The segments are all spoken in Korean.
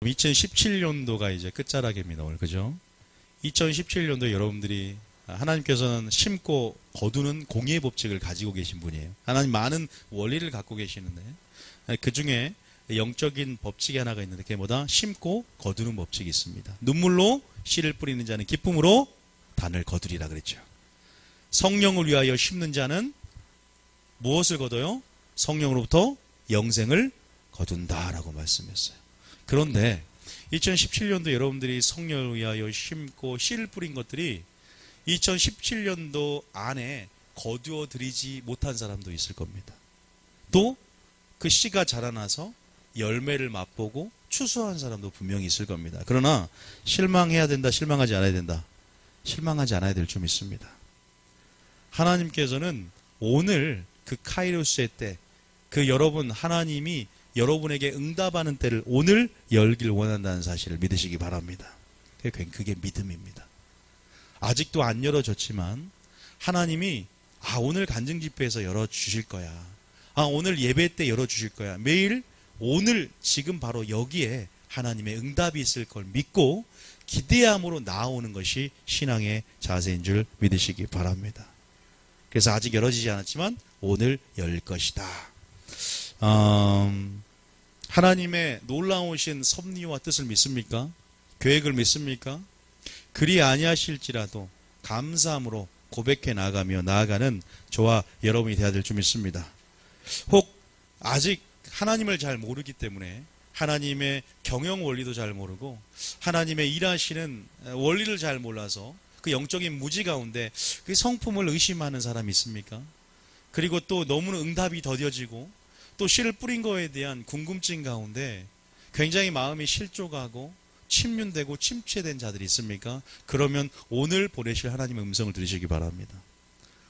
2017년도가 이제 끝자락입니다, 오늘. 그죠? 2017년도 여러분들이 하나님께서는 심고 거두는 공의의 법칙을 가지고 계신 분이에요. 하나님 많은 원리를 갖고 계시는데 그 중에 영적인 법칙이 하나가 있는데 그게 뭐다? 심고 거두는 법칙이 있습니다. 눈물로 씨를 뿌리는 자는 기쁨으로 단을 거두리라 그랬죠. 성령을 위하여 심는 자는 무엇을 거둬요? 성령으로부터 영생을 거둔다라고 말씀했어요. 그런데 2017년도 여러분들이 성령을 위하여 심고 씨를 뿌린 것들이 2017년도 안에 거두어 드리지 못한 사람도 있을 겁니다. 또 그 씨가 자라나서 열매를 맛보고 추수한 사람도 분명히 있을 겁니다. 그러나 실망해야 된다, 실망하지 않아야 된다? 실망하지 않아야 될 줄 믿습니다. 하나님께서는 오늘 그 카이로스의 때, 그 여러분 하나님이 여러분에게 응답하는 때를 오늘 열길 원한다는 사실을 믿으시기 바랍니다. 그게 믿음입니다. 아직도 안 열어졌지만 하나님이 오늘 간증집회에서 열어주실 거야. 오늘 예배 때 열어주실 거야. 매일 오늘 지금 바로 여기에 하나님의 응답이 있을 걸 믿고 기대함으로 나아오는 것이 신앙의 자세인 줄 믿으시기 바랍니다. 그래서 아직 열어지지 않았지만 오늘 열 것이다. 하나님의 놀라우신 섭리와 뜻을 믿습니까? 계획을 믿습니까? 그리 아니하실지라도 감사함으로 고백해 나아가며 나아가는 저와 여러분이 되어야 될 줄 믿습니다. 혹 아직 하나님을 잘 모르기 때문에 하나님의 경영 원리도 잘 모르고 하나님의 일하시는 원리를 잘 몰라서 그 영적인 무지 가운데 그 성품을 의심하는 사람이 있습니까? 그리고 또 너무 응답이 더뎌지고 또 씨를 뿌린 거에 대한 궁금증 가운데 굉장히 마음이 실족하고 침륜되고 침체된 자들이 있습니까? 그러면 오늘 보내실 하나님의 음성을 들으시기 바랍니다.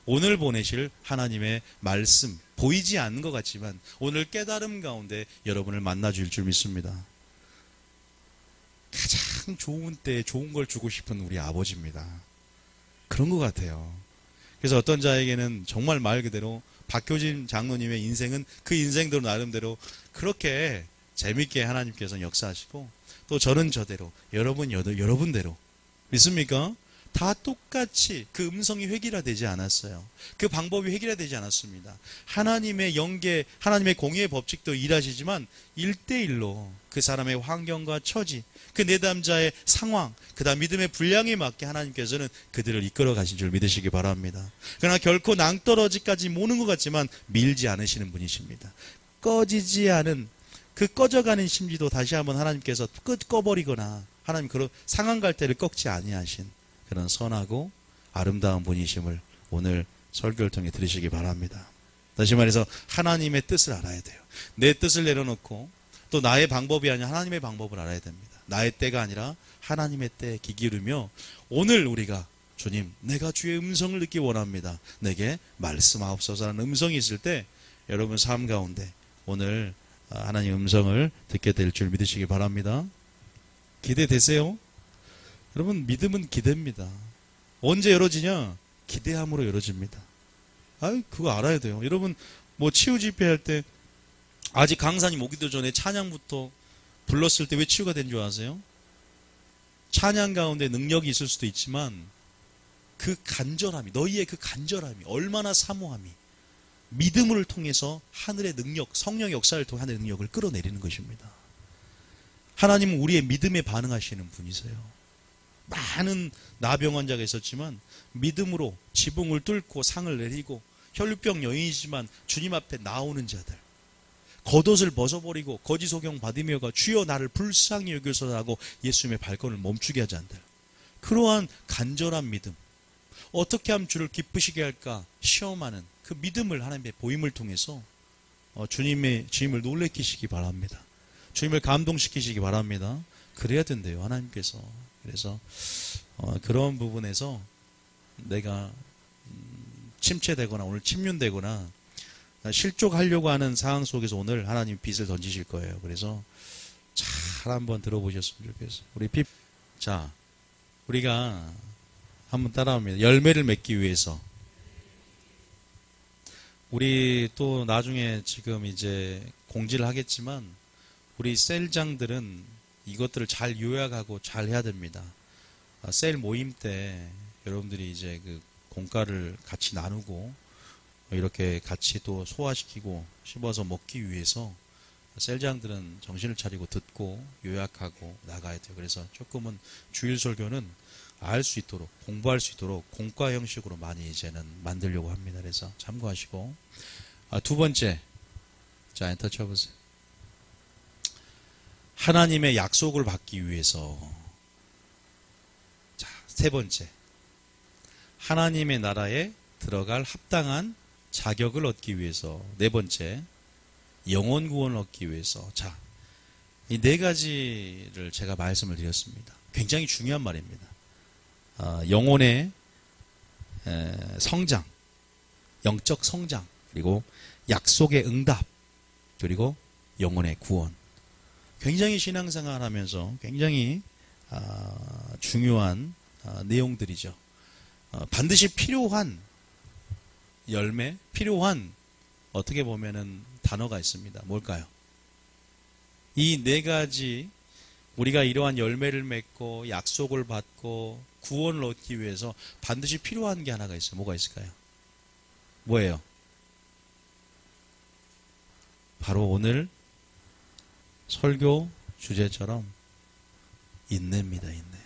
오늘 보내실 하나님의 말씀, 보이지 않는 것 같지만 오늘 깨달음 가운데 여러분을 만나 주실 줄 믿습니다. 가장 좋은 때에 좋은 걸 주고 싶은 우리 아버지입니다. 그런 것 같아요. 그래서 어떤 자에게는 정말 말 그대로 박효진 장로님의 인생은 그 인생대로 나름대로 그렇게 재밌게 하나님께서는 역사하시고 또 저는 저대로 여러분대로 믿습니까? 다 똑같이 그 음성이 획일화되지 않았어요. 그 방법이 획일화되지 않았습니다. 하나님의 영계, 하나님의 공의의 법칙도 일하시지만 1대1로 그 사람의 환경과 처지, 그 내담자의 상황, 그 다음 믿음의 분량에 맞게 하나님께서는 그들을 이끌어 가신 줄 믿으시기 바랍니다. 그러나 결코 낭떠러지까지 모는 것 같지만 밀지 않으시는 분이십니다. 꺼지지 않은 그 꺼져가는 심지도 다시 한번 하나님께서 꺼버리거나 하나님 그런 상한 갈대를 꺾지 아니하신 그런 선하고 아름다운 분이심을 오늘 설교를 통해 들으시기 바랍니다. 다시 말해서 하나님의 뜻을 알아야 돼요. 내 뜻을 내려놓고 또 나의 방법이 아니라 하나님의 방법을 알아야 됩니다. 나의 때가 아니라 하나님의 때에 귀 기울이며 오늘 우리가 주님 내가 주의 음성을 듣기 원합니다. 내게 말씀하옵소서라는 음성이 있을 때 여러분 삶 가운데 오늘 하나님의 음성을 듣게 될 줄 믿으시기 바랍니다. 기대되세요? 여러분 믿음은 기대입니다. 언제 열어지냐? 기대함으로 열어집니다. 그거 알아야 돼요. 여러분 뭐 치유 집회할 때 아직 강사님 오기도 전에 찬양부터 불렀을 때 왜 치유가 된 줄 아세요? 찬양 가운데 능력이 있을 수도 있지만 그 간절함이, 너희의 그 간절함이 얼마나 사모함이 믿음을 통해서 하늘의 능력, 성령의 역사를 통해 하늘의 능력을 끌어내리는 것입니다. 하나님은 우리의 믿음에 반응하시는 분이세요. 많은 나병 환자가 있었지만 믿음으로 지붕을 뚫고 상을 내리고 혈류병 여인이지만 주님 앞에 나오는 자들, 겉옷을 벗어버리고 거지소경 받으며가 주여 나를 불쌍히 여기소서라고 예수님의 발걸음을 멈추게 하지 않들, 그러한 간절한 믿음, 어떻게 하면 주를 기쁘시게 할까 시험하는 그 믿음을 하나님의 보임을 통해서 주님의 주님을 놀래키시기 바랍니다. 주님을 감동시키시기 바랍니다. 그래야 된대요, 하나님께서. 그래서 그런 부분에서 내가 침체되거나 오늘 침륜되거나 실족하려고 하는 상황 속에서 오늘 하나님 빛을 던지실 거예요. 그래서 잘 한번 들어보셨으면 좋겠어요. 자, 우리가 한번 따라합니다. 열매를 맺기 위해서. 우리 또 나중에 지금 이제 공지를 하겠지만 우리 셀장들은 이것들을 잘 요약하고 잘 해야 됩니다. 셀 모임 때 여러분들이 이제 그 공과를 같이 나누고 이렇게 같이 또 소화시키고 씹어서 먹기 위해서 셀장들은 정신을 차리고 듣고 요약하고 나가야 돼요. 그래서 조금은 주일 설교는 알 수 있도록 공부할 수 있도록 공과 형식으로 많이 이제는 만들려고 합니다. 그래서 참고하시고 두 번째, 자 엔터 쳐보세요. 하나님의 약속을 받기 위해서. 자, 세 번째, 하나님의 나라에 들어갈 합당한 자격을 얻기 위해서. 네 번째, 영혼 구원을 얻기 위해서. 자, 이 네 가지를 제가 말씀을 드렸습니다. 굉장히 중요한 말입니다. 영혼의 성장, 영적 성장, 그리고 약속의 응답, 그리고 영혼의 구원. 굉장히 신앙생활 하면서 굉장히 중요한 내용들이죠. 반드시 필요한 열매, 필요한 어떻게 보면은 단어가 있습니다. 뭘까요? 이 네 가지 우리가 이러한 열매를 맺고 약속을 받고 구원을 얻기 위해서 반드시 필요한 게 하나가 있어요. 뭐가 있을까요? 뭐예요? 바로 오늘 설교 주제처럼 인내입니다. 인내.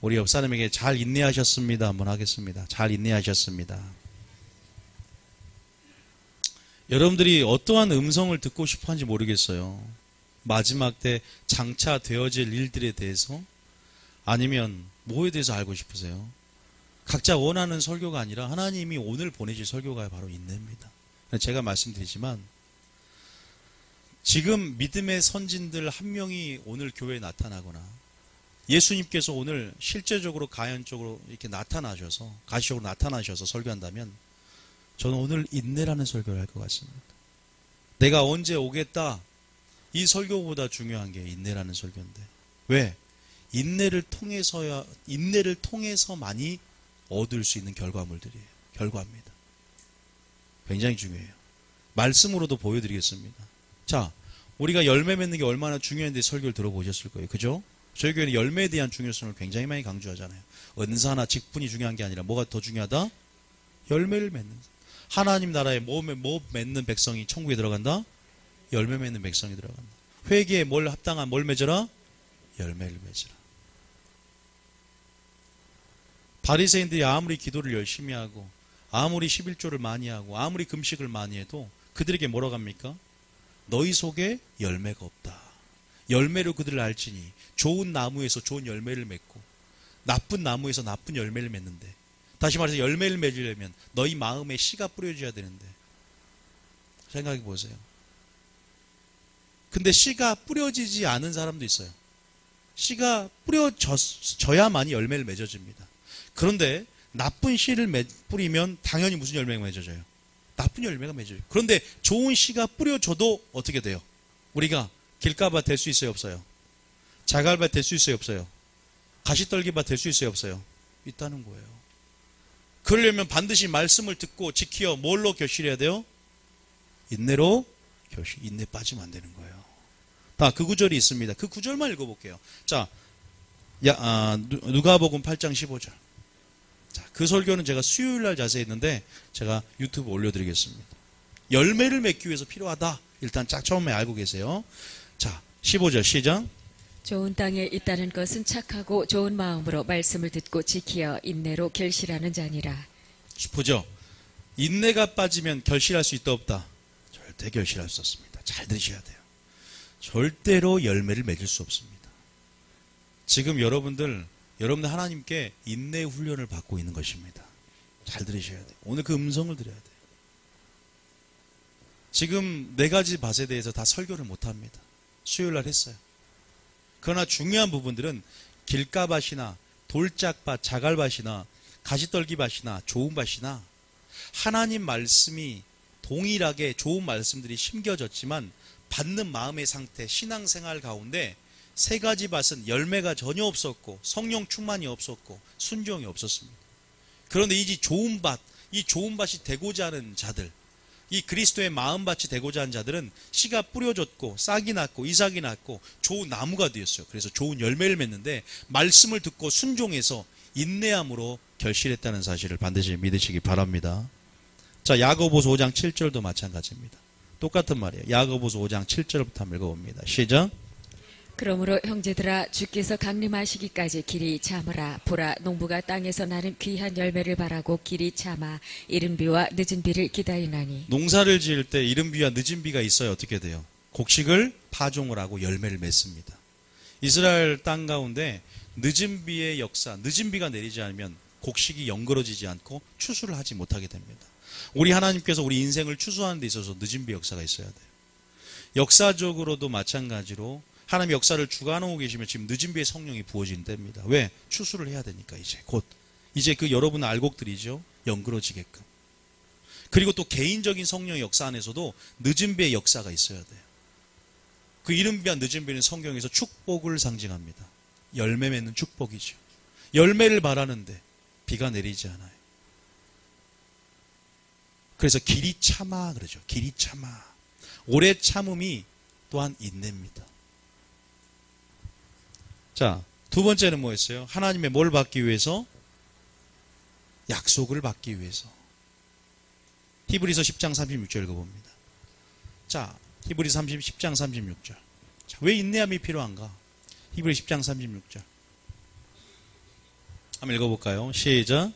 우리 옆 사람에게 잘 인내하셨습니다. 한번 하겠습니다. 잘 인내하셨습니다. 여러분들이 어떠한 음성을 듣고 싶어 하는지 모르겠어요. 마지막 때 장차 되어질 일들에 대해서, 아니면 뭐에 대해서 알고 싶으세요? 각자 원하는 설교가 아니라 하나님이 오늘 보내실 설교가 바로 인내입니다. 제가 말씀드리지만 지금 믿음의 선진들 한 명이 오늘 교회에 나타나거나 예수님께서 오늘 실제적으로 가연적으로 이렇게 나타나셔서 가시적으로 나타나셔서 설교한다면 저는 오늘 인내라는 설교를 할 것 같습니다. 내가 언제 오겠다, 이 설교보다 중요한 게 인내라는 설교인데, 왜? 인내를 통해서만이 얻을 수 있는 결과물들이에요. 결과입니다. 굉장히 중요해요. 말씀으로도 보여드리겠습니다. 자, 우리가 열매 맺는 게 얼마나 중요한데 설교를 들어보셨을 거예요. 그죠? 저희 교회는 열매에 대한 중요성을 굉장히 많이 강조하잖아요. 은사나 직분이 중요한 게 아니라 뭐가 더 중요하다? 열매를 맺는. 하나님 나라에 뭐 맺는 백성이 천국에 들어간다? 열매 맺는 백성이 들어간다. 회개에 뭘 합당한 뭘 맺어라? 열매를 맺으라. 바리새인들이 아무리 기도를 열심히 하고 아무리 11조를 많이 하고 아무리 금식을 많이 해도 그들에게 뭐라고 합니까? 너희 속에 열매가 없다. 열매로 그들을 알지니 좋은 나무에서 좋은 열매를 맺고 나쁜 나무에서 나쁜 열매를 맺는데, 다시 말해서 열매를 맺으려면 너희 마음에 씨가 뿌려져야 되는데, 생각해 보세요. 근데 씨가 뿌려지지 않은 사람도 있어요. 씨가 뿌려져야만이 열매를 맺어집니다. 그런데 나쁜 씨를 뿌리면 당연히 무슨 열매가 맺어져요? 나쁜 열매가 맺어져요. 그런데 좋은 씨가 뿌려져도 어떻게 돼요? 우리가 길가밭 될 수 있어요? 없어요? 자갈밭 될 수 있어요? 없어요? 가시떨기밭 될 수 있어요? 없어요? 있다는 거예요. 그러려면 반드시 말씀을 듣고 지키어 뭘로 교실해야 돼요? 인내로 교실. 인내 빠지면 안 되는 거예요. 그 구절이 있습니다. 그 구절만 읽어볼게요. 자, 누가복음 8장 15절. 자, 그 설교는 제가 수요일날 자세히 했는데 제가 유튜브 올려드리겠습니다. 열매를 맺기 위해서 필요하다. 일단 딱 처음에 알고 계세요. 자, 15절 시작. 좋은 땅에 있다는 것은 착하고 좋은 마음으로 말씀을 듣고 지키어 인내로 결실하는 자니라. 보죠. 인내가 빠지면 결실할 수 있다 없다? 절대 결실할 수 없습니다. 잘 들으셔야 돼요. 절대로 열매를 맺을 수 없습니다. 지금 여러분들 하나님께 인내 훈련을 받고 있는 것입니다. 잘 들으셔야 돼요. 오늘 그 음성을 들어야 돼요. 지금 네 가지 밭에 대해서 다 설교를 못합니다. 수요일날 했어요. 그러나 중요한 부분들은 길가밭이나 돌짝밭, 자갈밭이나 가시떨기밭이나 좋은 밭이나 하나님 말씀이 동일하게 좋은 말씀들이 심겨졌지만 받는 마음의 상태, 신앙생활 가운데 세 가지 밭은 열매가 전혀 없었고 성령 충만이 없었고 순종이 없었습니다. 그런데 이 좋은 밭, 이 좋은 밭이 되고자 하는 자들, 이 그리스도의 마음밭이 되고자 한 자들은 씨가 뿌려졌고 싹이 났고 이삭이 났고 좋은 나무가 되었어요. 그래서 좋은 열매를 맺는데 말씀을 듣고 순종해서 인내함으로 결실했다는 사실을 반드시 믿으시기 바랍니다. 자, 야고보서 5장 7절도 마찬가지입니다. 똑같은 말이에요. 야고보서 5장 7절부터 한번 읽어봅니다. 시작. 그러므로 형제들아 주께서 강림하시기까지 길이 참으라. 보라 농부가 땅에서 나는 귀한 열매를 바라고 길이 참아 이른 비와 늦은 비를 기다리나니. 농사를 지을 때 이른 비와 늦은 비가 있어야 어떻게 돼요? 곡식을 파종을 하고 열매를 맺습니다. 이스라엘 땅 가운데 늦은 비의 역사, 늦은 비가 내리지 않으면 곡식이 연그러지지 않고 추수를 하지 못하게 됩니다. 우리 하나님께서 우리 인생을 추수하는 데 있어서 늦은 비 역사가 있어야 돼요. 역사적으로도 마찬가지로 하나님의 역사를 주관하고 계시면 지금 늦은 비의 성령이 부어지는 때입니다. 왜? 추수를 해야 되니까 이제 그 여러분 알곡들이죠. 연그러지게끔. 그리고 또 개인적인 성령의 역사 안에서도 늦은 비의 역사가 있어야 돼요. 그 이른 비와 늦은 비는 성경에서 축복을 상징합니다. 열매 맺는 축복이죠. 열매를 바라는데 비가 내리지 않아요. 그래서 길이 참아 그러죠. 길이 참아. 오래 참음이 또한 인내입니다. 자, 두 번째는 뭐였어요? 하나님의 뭘 받기 위해서? 약속을 받기 위해서. 히브리서 10장 36절 읽어봅니다. 자, 히브리서 10장 36절. 자, 왜 인내함이 필요한가? 히브리 10장 36절. 한번 읽어볼까요? 시작.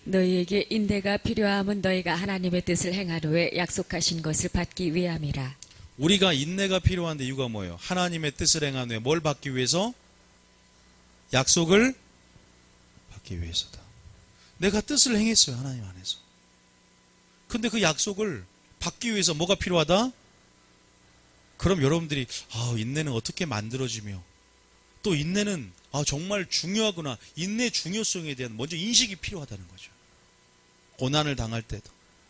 너희에게 인내가 필요함은 너희가 하나님의 뜻을 행한 후에 약속하신 것을 받기 위함이라. 우리가 인내가 필요한데 이유가 뭐예요? 하나님의 뜻을 행한 후에 뭘 받기 위해서? 약속을 받기 위해서다. 내가 뜻을 행했어요. 하나님 안에서. 근데 그 약속을 받기 위해서 뭐가 필요하다? 그럼 여러분들이 인내는 어떻게 만들어지며 또 인내는 정말 중요하구나. 인내의 중요성에 대한 먼저 인식이 필요하다는 거죠. 고난을 당할 때도,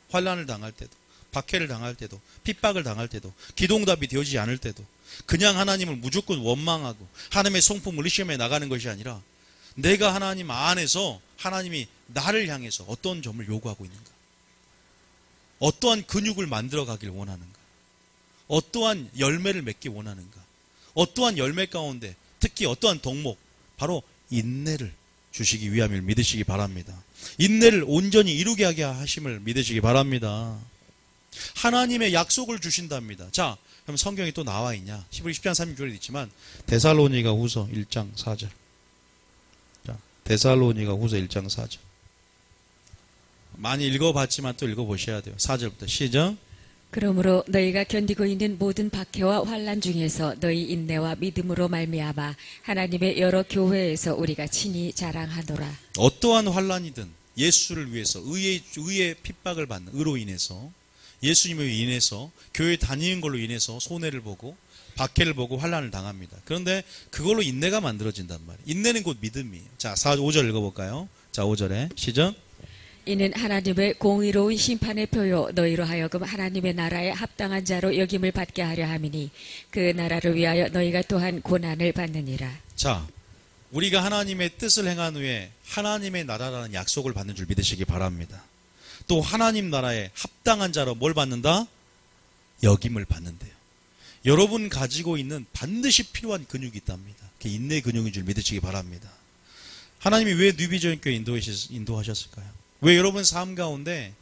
환난을 당할 때도, 박해를 당할 때도, 핍박을 당할 때도, 기도응답이 되어지지 않을 때도 그냥 하나님을 무조건 원망하고 하나님의 성품을 의심해 나가는 것이 아니라 내가 하나님 안에서 하나님이 나를 향해서 어떤 점을 요구하고 있는가, 어떠한 근육을 만들어 가길 원하는가, 어떠한 열매를 맺기 원하는가, 어떠한 열매 가운데 특히 어떠한 덕목, 바로 인내를 주시기 위함을 믿으시기 바랍니다. 인내를 온전히 이루게 하게 하심을 믿으시기 바랍니다. 하나님의 약속을 주신답니다. 자, 그럼 성경에 또 나와 있냐? 히브리 10장 36절에 있지만 데살로니가 후서 1장 4절. 자, 데살로니가 후서 1장 4절. 많이 읽어봤지만 또 읽어보셔야 돼요. 4절부터 시작. 그러므로 너희가 견디고 있는 모든 박해와 환난 중에서 너희 인내와 믿음으로 말미암아 하나님의 여러 교회에서 우리가 친히 자랑하노라. 어떠한 환난이든 예수를 위해서 의의 핍박을 받는 의로 인해서 예수님을 인해서 교회 다니는 걸로 인해서 손해를 보고 박해를 보고 환난을 당합니다. 그런데 그걸로 인내가 만들어진단 말이에요. 인내는 곧 믿음이에요. 자, 5절 읽어볼까요? 자, 5절에 시작. 이는 하나님의 공의로운 심판의 표요 너희로 하여금 하나님의 나라에 합당한 자로 여김을 받게 하려 함이니 그 나라를 위하여 너희가 또한 고난을 받느니라. 자, 우리가 하나님의 뜻을 행한 후에 하나님의 나라라는 약속을 받는 줄 믿으시기 바랍니다. 또 하나님 나라에 합당한 자로 뭘 받는다? 여김을 받는데요. 여러분 가지고 있는 반드시 필요한 근육이 있답니다. 그게 인내 근육인 줄 믿으시기 바랍니다. 하나님이 왜 뉴비전교회 인도하셨을까요? 왜 여러분 삶 가운데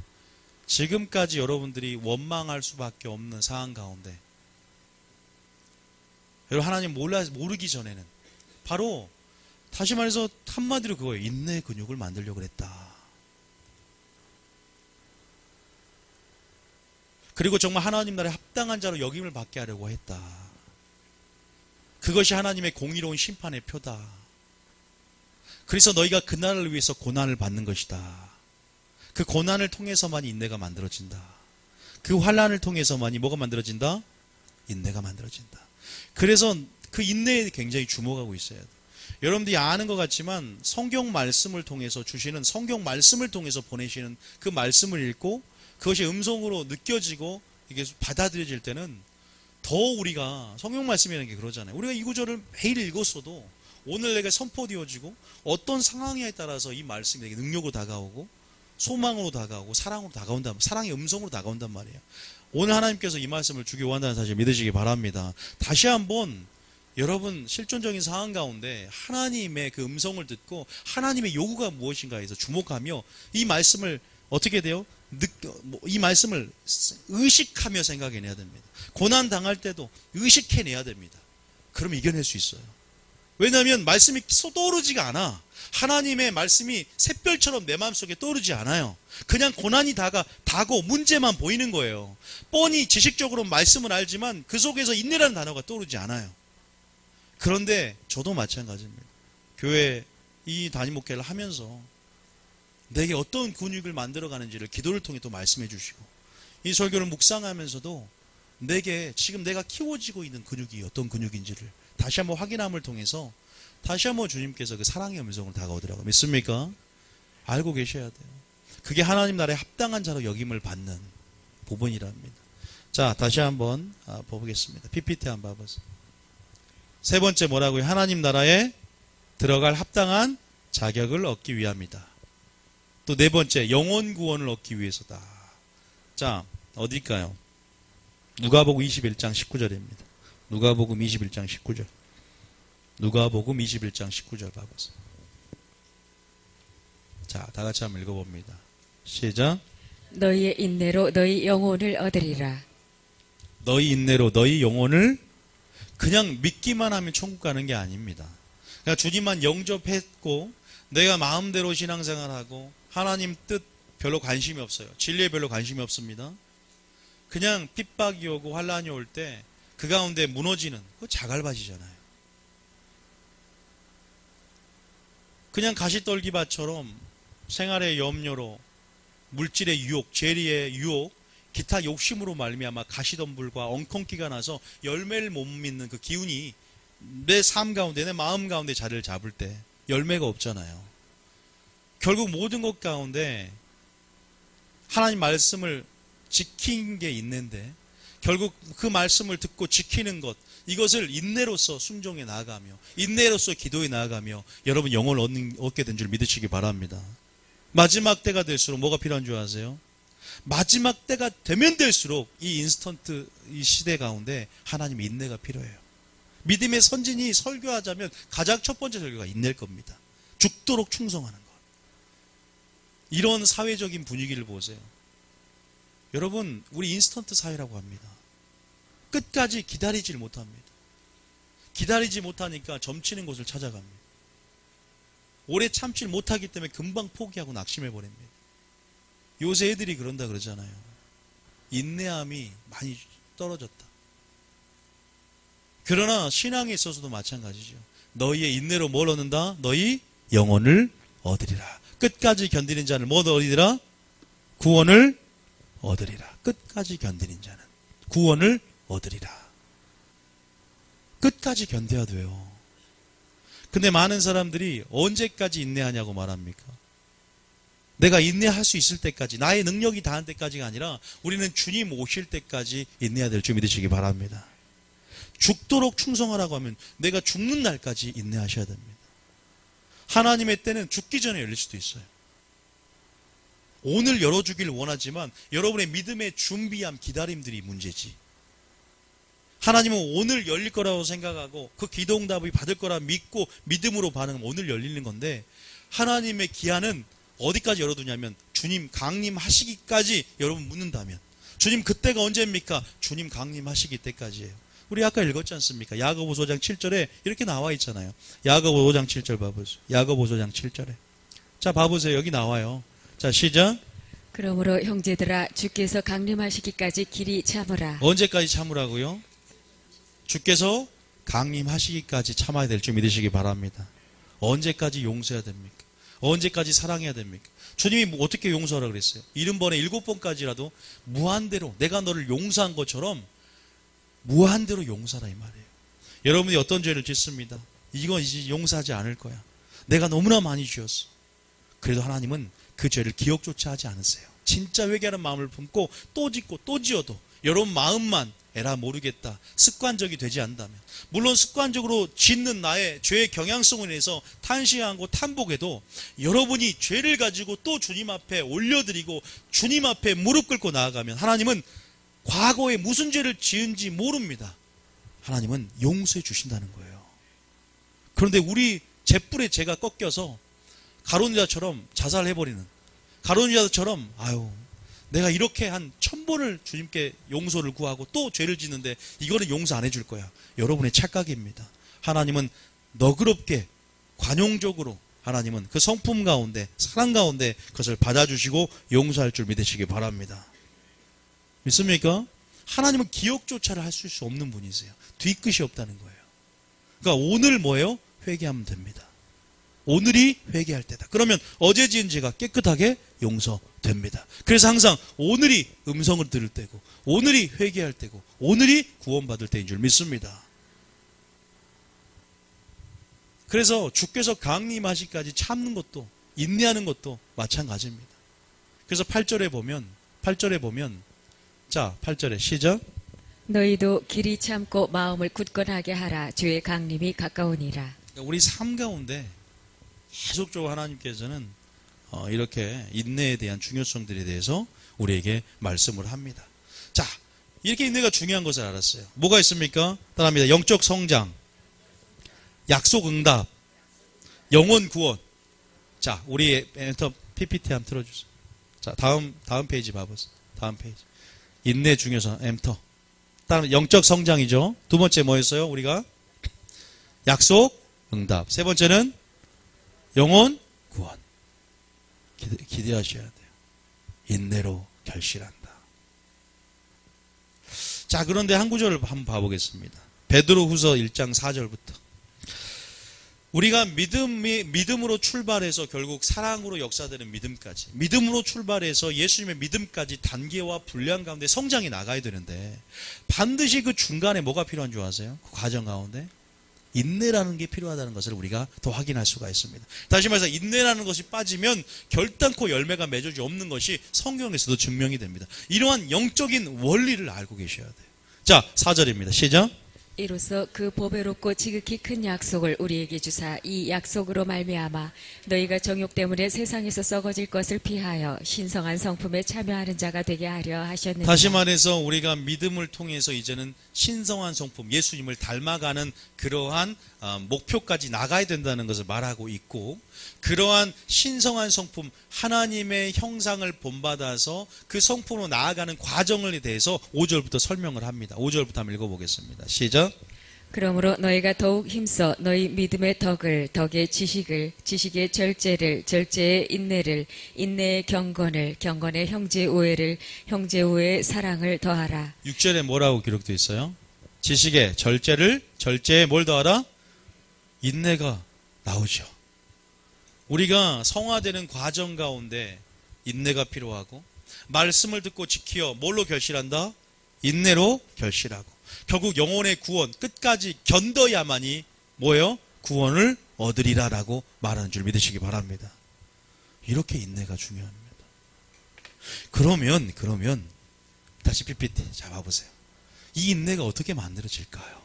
지금까지 여러분들이 원망할 수밖에 없는 상황 가운데 여러분 하나님 모르기 전에는 바로 다시 말해서 한마디로 그거예요. 인내 근육을 만들려고 그랬다. 그리고 정말 하나님 나라에 합당한 자로 여김을 받게 하려고 했다. 그것이 하나님의 공의로운 심판의 표다. 그래서 너희가 그 나라를 위해서 고난을 받는 것이다. 그 고난을 통해서만이 인내가 만들어진다. 그 환난을 통해서만이 뭐가 만들어진다? 인내가 만들어진다. 그래서 그 인내에 굉장히 주목하고 있어야 돼요. 여러분들이 아는 것 같지만 성경 말씀을 통해서 주시는 성경 말씀을 통해서 보내시는 그 말씀을 읽고 그것이 음성으로 느껴지고 이게 받아들여질 때는 더 우리가 성경 말씀이라는 게 그러잖아요. 우리가 이 구절을 매일 읽었어도 오늘 내가 선포되어지고 어떤 상황에 따라서 이 말씀이 내게 능력으로 다가오고 소망으로 다가오고 사랑으로 다가온단, 사랑의 음성으로 다가온단 말이에요. 오늘 하나님께서 이 말씀을 주기 원한다는 사실 믿으시기 바랍니다. 다시 한번 여러분 실존적인 상황 가운데 하나님의 그 음성을 듣고 하나님의 요구가 무엇인가에 대해서 주목하며 이 말씀을 어떻게 돼요? 이 말씀을 의식하며 생각해내야 됩니다. 고난 당할 때도 의식해내야 됩니다. 그러면 이겨낼 수 있어요. 왜냐하면 말씀이 떠오르지가 않아. 하나님의 말씀이 샛별처럼 내 마음속에 떠오르지 않아요. 그냥 고난이 다고 문제만 보이는 거예요. 뻔히 지식적으로 말씀은 알지만 그 속에서 인내라는 단어가 떠오르지 않아요. 그런데 저도 마찬가지입니다. 교회 이 담임 목회를 하면서 내게 어떤 근육을 만들어가는지를 기도를 통해 또 말씀해 주시고, 이 설교를 묵상하면서도 내게 지금 내가 키워지고 있는 근육이 어떤 근육인지를 다시 한번 확인함을 통해서 다시 한번 주님께서 그 사랑의 음성을 다가오더라고요. 믿습니까? 알고 계셔야 돼요. 그게 하나님 나라에 합당한 자로 여김을 받는 부분이랍니다. 자, 다시 한번 보겠습니다. PPT 한번 봐보세요. 세 번째 뭐라고요? 하나님 나라에 들어갈 합당한 자격을 얻기 위함이다. 또 네 번째, 영혼 구원을 얻기 위해서다. 자, 어딜까요? 누가복음 21장 19절입니다. 누가복음 21장 19절. 누가복음 21장 19절 봐보세요. 자, 다 같이 한번 읽어봅니다. 시작. 너희의 인내로 너희 영혼을 얻으리라. 너희 인내로 너희 영혼을, 그냥 믿기만 하면 천국 가는 게 아닙니다. 그냥 주님만 영접했고 내가 마음대로 신앙생활하고 하나님 뜻 별로 관심이 없어요. 진리에 별로 관심이 없습니다. 그냥 핍박이 오고 환란이 올 때 그 가운데 무너지는, 그거 자갈밭이잖아요. 그냥 가시떨기밭처럼 생활의 염려로, 물질의 유혹, 재리의 유혹, 기타 욕심으로 말미암아 가시덤불과 엉겅퀴가 나서 열매를 못 맺는 그 기운이 내 삶 가운데, 내 마음 가운데 자리를 잡을 때 열매가 없잖아요. 결국 모든 것 가운데 하나님 말씀을 지킨 게 있는데, 결국 그 말씀을 듣고 지키는 것, 이것을 인내로서 순종해 나아가며 인내로서 기도해 나아가며 여러분 영혼을 얻게 된 줄 믿으시기 바랍니다. 마지막 때가 될수록 뭐가 필요한 줄 아세요? 마지막 때가 되면 될수록 이 인스턴트 이 시대 가운데 하나님의 인내가 필요해요. 믿음의 선진이 설교하자면 가장 첫 번째 설교가 인내일 겁니다. 죽도록 충성하는 것. 이런 사회적인 분위기를 보세요. 여러분, 우리 인스턴트 사회라고 합니다. 끝까지 기다리질 못합니다. 기다리지 못하니까 점치는 곳을 찾아갑니다. 오래 참지 못하기 때문에 금방 포기하고 낙심해버립니다. 요새 애들이 그런다 그러잖아요. 인내함이 많이 떨어졌다. 그러나 신앙에 있어서도 마찬가지죠. 너희의 인내로 뭘 얻는다? 너희 영혼을 얻으리라. 끝까지 견디는 자는 뭐 얻으리라? 구원을 얻으리라. 끝까지 견디는 자는 구원을 얻으리라. 끝까지 견뎌야 돼요. 근데 많은 사람들이 언제까지 인내하냐고 말합니까? 내가 인내할 수 있을 때까지, 나의 능력이 다한 때까지가 아니라 우리는 주님 오실 때까지 인내해야 될 줄 믿으시기 바랍니다. 죽도록 충성하라고 하면 내가 죽는 날까지 인내하셔야 됩니다. 하나님의 때는 죽기 전에 열릴 수도 있어요. 오늘 열어주길 원하지만 여러분의 믿음의 준비함, 기다림들이 문제지. 하나님은 오늘 열릴 거라고 생각하고 그 기도응답이 받을 거라 믿고 믿음으로 반응하면 오늘 열리는 건데, 하나님의 기한은 어디까지 열어두냐면 주님 강림하시기까지 여러분 묻는다면, 주님 그때가 언제입니까? 주님 강림하시기 때까지예요. 우리 아까 읽었지 않습니까? 야고보서 5장 7절에 이렇게 나와 있잖아요. 야고보 5장 7절 봐보세요. 야고보 5장 7절에. 자, 봐보세요. 여기 나와요. 자, 시작. 그러므로 형제들아 주께서 강림하시기까지 길이 참으라. 언제까지 참으라고요? 주께서 강림하시기까지 참아야 될 줄 믿으시기 바랍니다. 언제까지 용서해야 됩니까? 언제까지 사랑해야 됩니까? 주님이 어떻게 용서하라 그랬어요? 70번에 7번까지라도 무한대로 내가 너를 용서한 것처럼 무한대로 용서하라 이 말이에요. 여러분이 어떤 죄를 짓습니다. 이건 이제 용서하지 않을 거야. 내가 너무나 많이 지었어. 그래도 하나님은 그 죄를 기억조차 하지 않으세요. 진짜 회개하는 마음을 품고 또 짓고 또 지어도 여러분 마음만 에라 모르겠다, 습관적이 되지 않는다면, 물론 습관적으로 짓는 나의 죄의 경향성을 인해서 탄식하고 탄복해도 여러분이 죄를 가지고 또 주님 앞에 올려드리고 주님 앞에 무릎 꿇고 나아가면 하나님은 과거에 무슨 죄를 지은지 모릅니다. 하나님은 용서해 주신다는 거예요. 그런데 우리 잿불에 죄가 꺾여서 가룟 유다처럼 자살해버리는, 가룟 유다처럼 아유 내가 이렇게 한 1000번을 주님께 용서를 구하고 또 죄를 짓는데 이거는 용서 안 해줄 거야. 여러분의 착각입니다. 하나님은 너그럽게 관용적으로 하나님은 그 성품 가운데 사랑 가운데 그것을 받아주시고 용서할 줄 믿으시기 바랍니다. 믿습니까? 하나님은 기억조차를 할 수 없는 분이세요. 뒤끝이 없다는 거예요. 그러니까 오늘 뭐예요? 회개하면 됩니다. 오늘이 회개할 때다. 그러면 어제 지은 죄가 깨끗하게 용서됩니다. 그래서 항상 오늘이 음성을 들을 때고 오늘이 회개할 때고 오늘이 구원받을 때인 줄 믿습니다. 그래서 주께서 강림하시기까지 참는 것도 인내하는 것도 마찬가지입니다. 그래서 8절에 보면 자 8절에 시작. 너희도 길이 참고 마음을 굳건하게 하라. 주의 강림이 가까우니라. 우리 삶 가운데 계속적으로 하나님께서는 이렇게 인내에 대한 중요성들에 대해서 우리에게 말씀을 합니다. 자, 이렇게 인내가 중요한 것을 알았어요. 뭐가 있습니까? 따라합니다. 영적 성장, 약속 응답, 영혼 구원. 자, 우리 엔터 PPT 한번 틀어주세요. 자, 다음 페이지 봐보세요. 다음 페이지. 인내 중요성 엔터. 다음 영적 성장이죠. 두 번째 뭐였어요? 우리가 약속 응답. 세 번째는 영혼 구원. 기대하셔야 돼요. 인내로 결실한다. 자, 그런데 한 구절을 한번 봐보겠습니다. 베드로후서 1장 4절부터. 우리가 믿음으로 출발해서 결국 사랑으로 역사되는 믿음까지, 믿음으로 출발해서 예수님의 믿음까지 단계와 분량 가운데 성장이 나가야 되는데 반드시 그 중간에 뭐가 필요한 줄 아세요? 그 과정 가운데 인내라는 게 필요하다는 것을 우리가 더 확인할 수가 있습니다. 다시 말해서 인내라는 것이 빠지면 결단코 열매가 맺어지 없는 것이 성경에서도 증명이 됩니다. 이러한 영적인 원리를 알고 계셔야 돼요. 자, 4절입니다. 시작. 이로써 그 보배롭고 지극히 큰 약속을 우리에게 주사 이 약속으로 말미암아 너희가 정욕 때문에 세상에서 썩어질 것을 피하여 신성한 성품에 참여하는 자가 되게 하려 하셨느니라. 다시 말해서 우리가 믿음을 통해서 이제는 신성한 성품, 예수님을 닮아가는 그러한 목표까지 나가야 된다는 것을 말하고 있고, 그러한 신성한 성품, 하나님의 형상을 본받아서 그 성품으로 나아가는 과정에 대해서 5절부터 설명을 합니다. 5절부터 한번 읽어보겠습니다. 시작. 그러므로 너희가 더욱 힘써 너희 믿음의 덕을, 덕의 지식을, 지식의 절제를, 절제의 인내를, 인내의 경건을, 경건의 형제 우애를, 형제 우애의 사랑을 더하라. 6절에 뭐라고 기록되어 있어요? 지식의 절제를, 절제에 뭘 더하라? 인내가 나오죠. 우리가 성화되는 과정 가운데 인내가 필요하고, 말씀을 듣고 지키어 뭘로 결실한다? 인내로 결실하고, 결국 영혼의 구원 끝까지 견뎌야만이 뭐예요? 구원을 얻으리라라고 말하는 줄 믿으시기 바랍니다. 이렇게 인내가 중요합니다. 그러면 다시 PPT 잡아보세요. 이 인내가 어떻게 만들어질까요?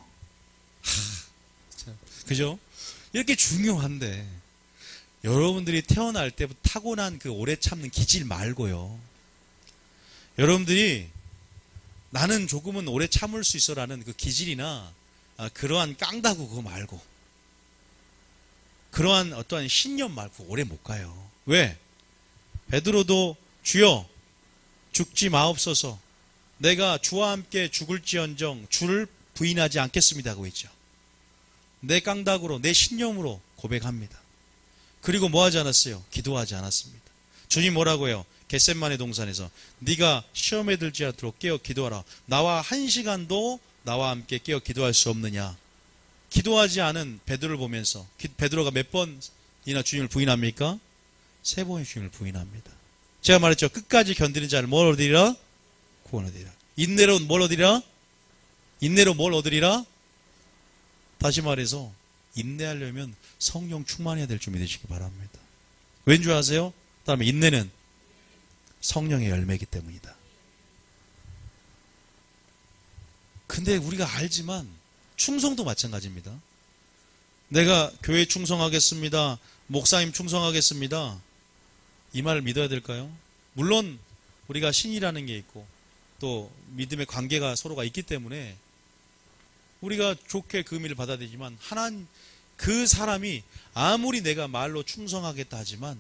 그죠? 이렇게 중요한데 여러분들이 태어날 때부터 타고난 그 오래 참는 기질 말고요, 여러분들이 나는 조금은 오래 참을 수 있어라는 그 기질이나 그러한 깡다구 그거 말고, 그러한 어떠한 신념 말고 오래 못 가요. 왜? 베드로도 주여 죽지 마옵소서, 내가 주와 함께 죽을지언정 주를 부인하지 않겠습니다 하고 있죠. 내 깡다구로, 내 신념으로 고백합니다. 그리고 뭐 하지 않았어요? 기도하지 않았습니다. 주님 뭐라고 해요? 겟셋마네 동산에서 네가 시험에 들지 않도록 깨어 기도하라. 나와 1시간도 나와 함께 깨어 기도할 수 없느냐. 기도하지 않은 베드로를 보면서, 베드로가 몇 번이나 주님을 부인합니까? 3번의 주님을 부인합니다. 제가 말했죠. 끝까지 견디는 자를 뭘 얻으리라? 구원 얻으리라. 인내로 뭘 얻으리라? 인내로 뭘 얻으리라? 다시 말해서 인내하려면 성령 충만해야 될 줄 믿으시기 바랍니다. 왠 줄 아세요? 그다음에 인내는 성령의 열매이기 때문이다. 근데 우리가 알지만 충성도 마찬가지입니다. 내가 교회 충성하겠습니다. 목사님 충성하겠습니다. 이 말을 믿어야 될까요? 물론 우리가 신이라는 게 있고 또 믿음의 관계가 서로가 있기 때문에 우리가 좋게 그 의미를 받아들이지만 하나님 그 사람이 아무리 내가 말로 충성하겠다 하지만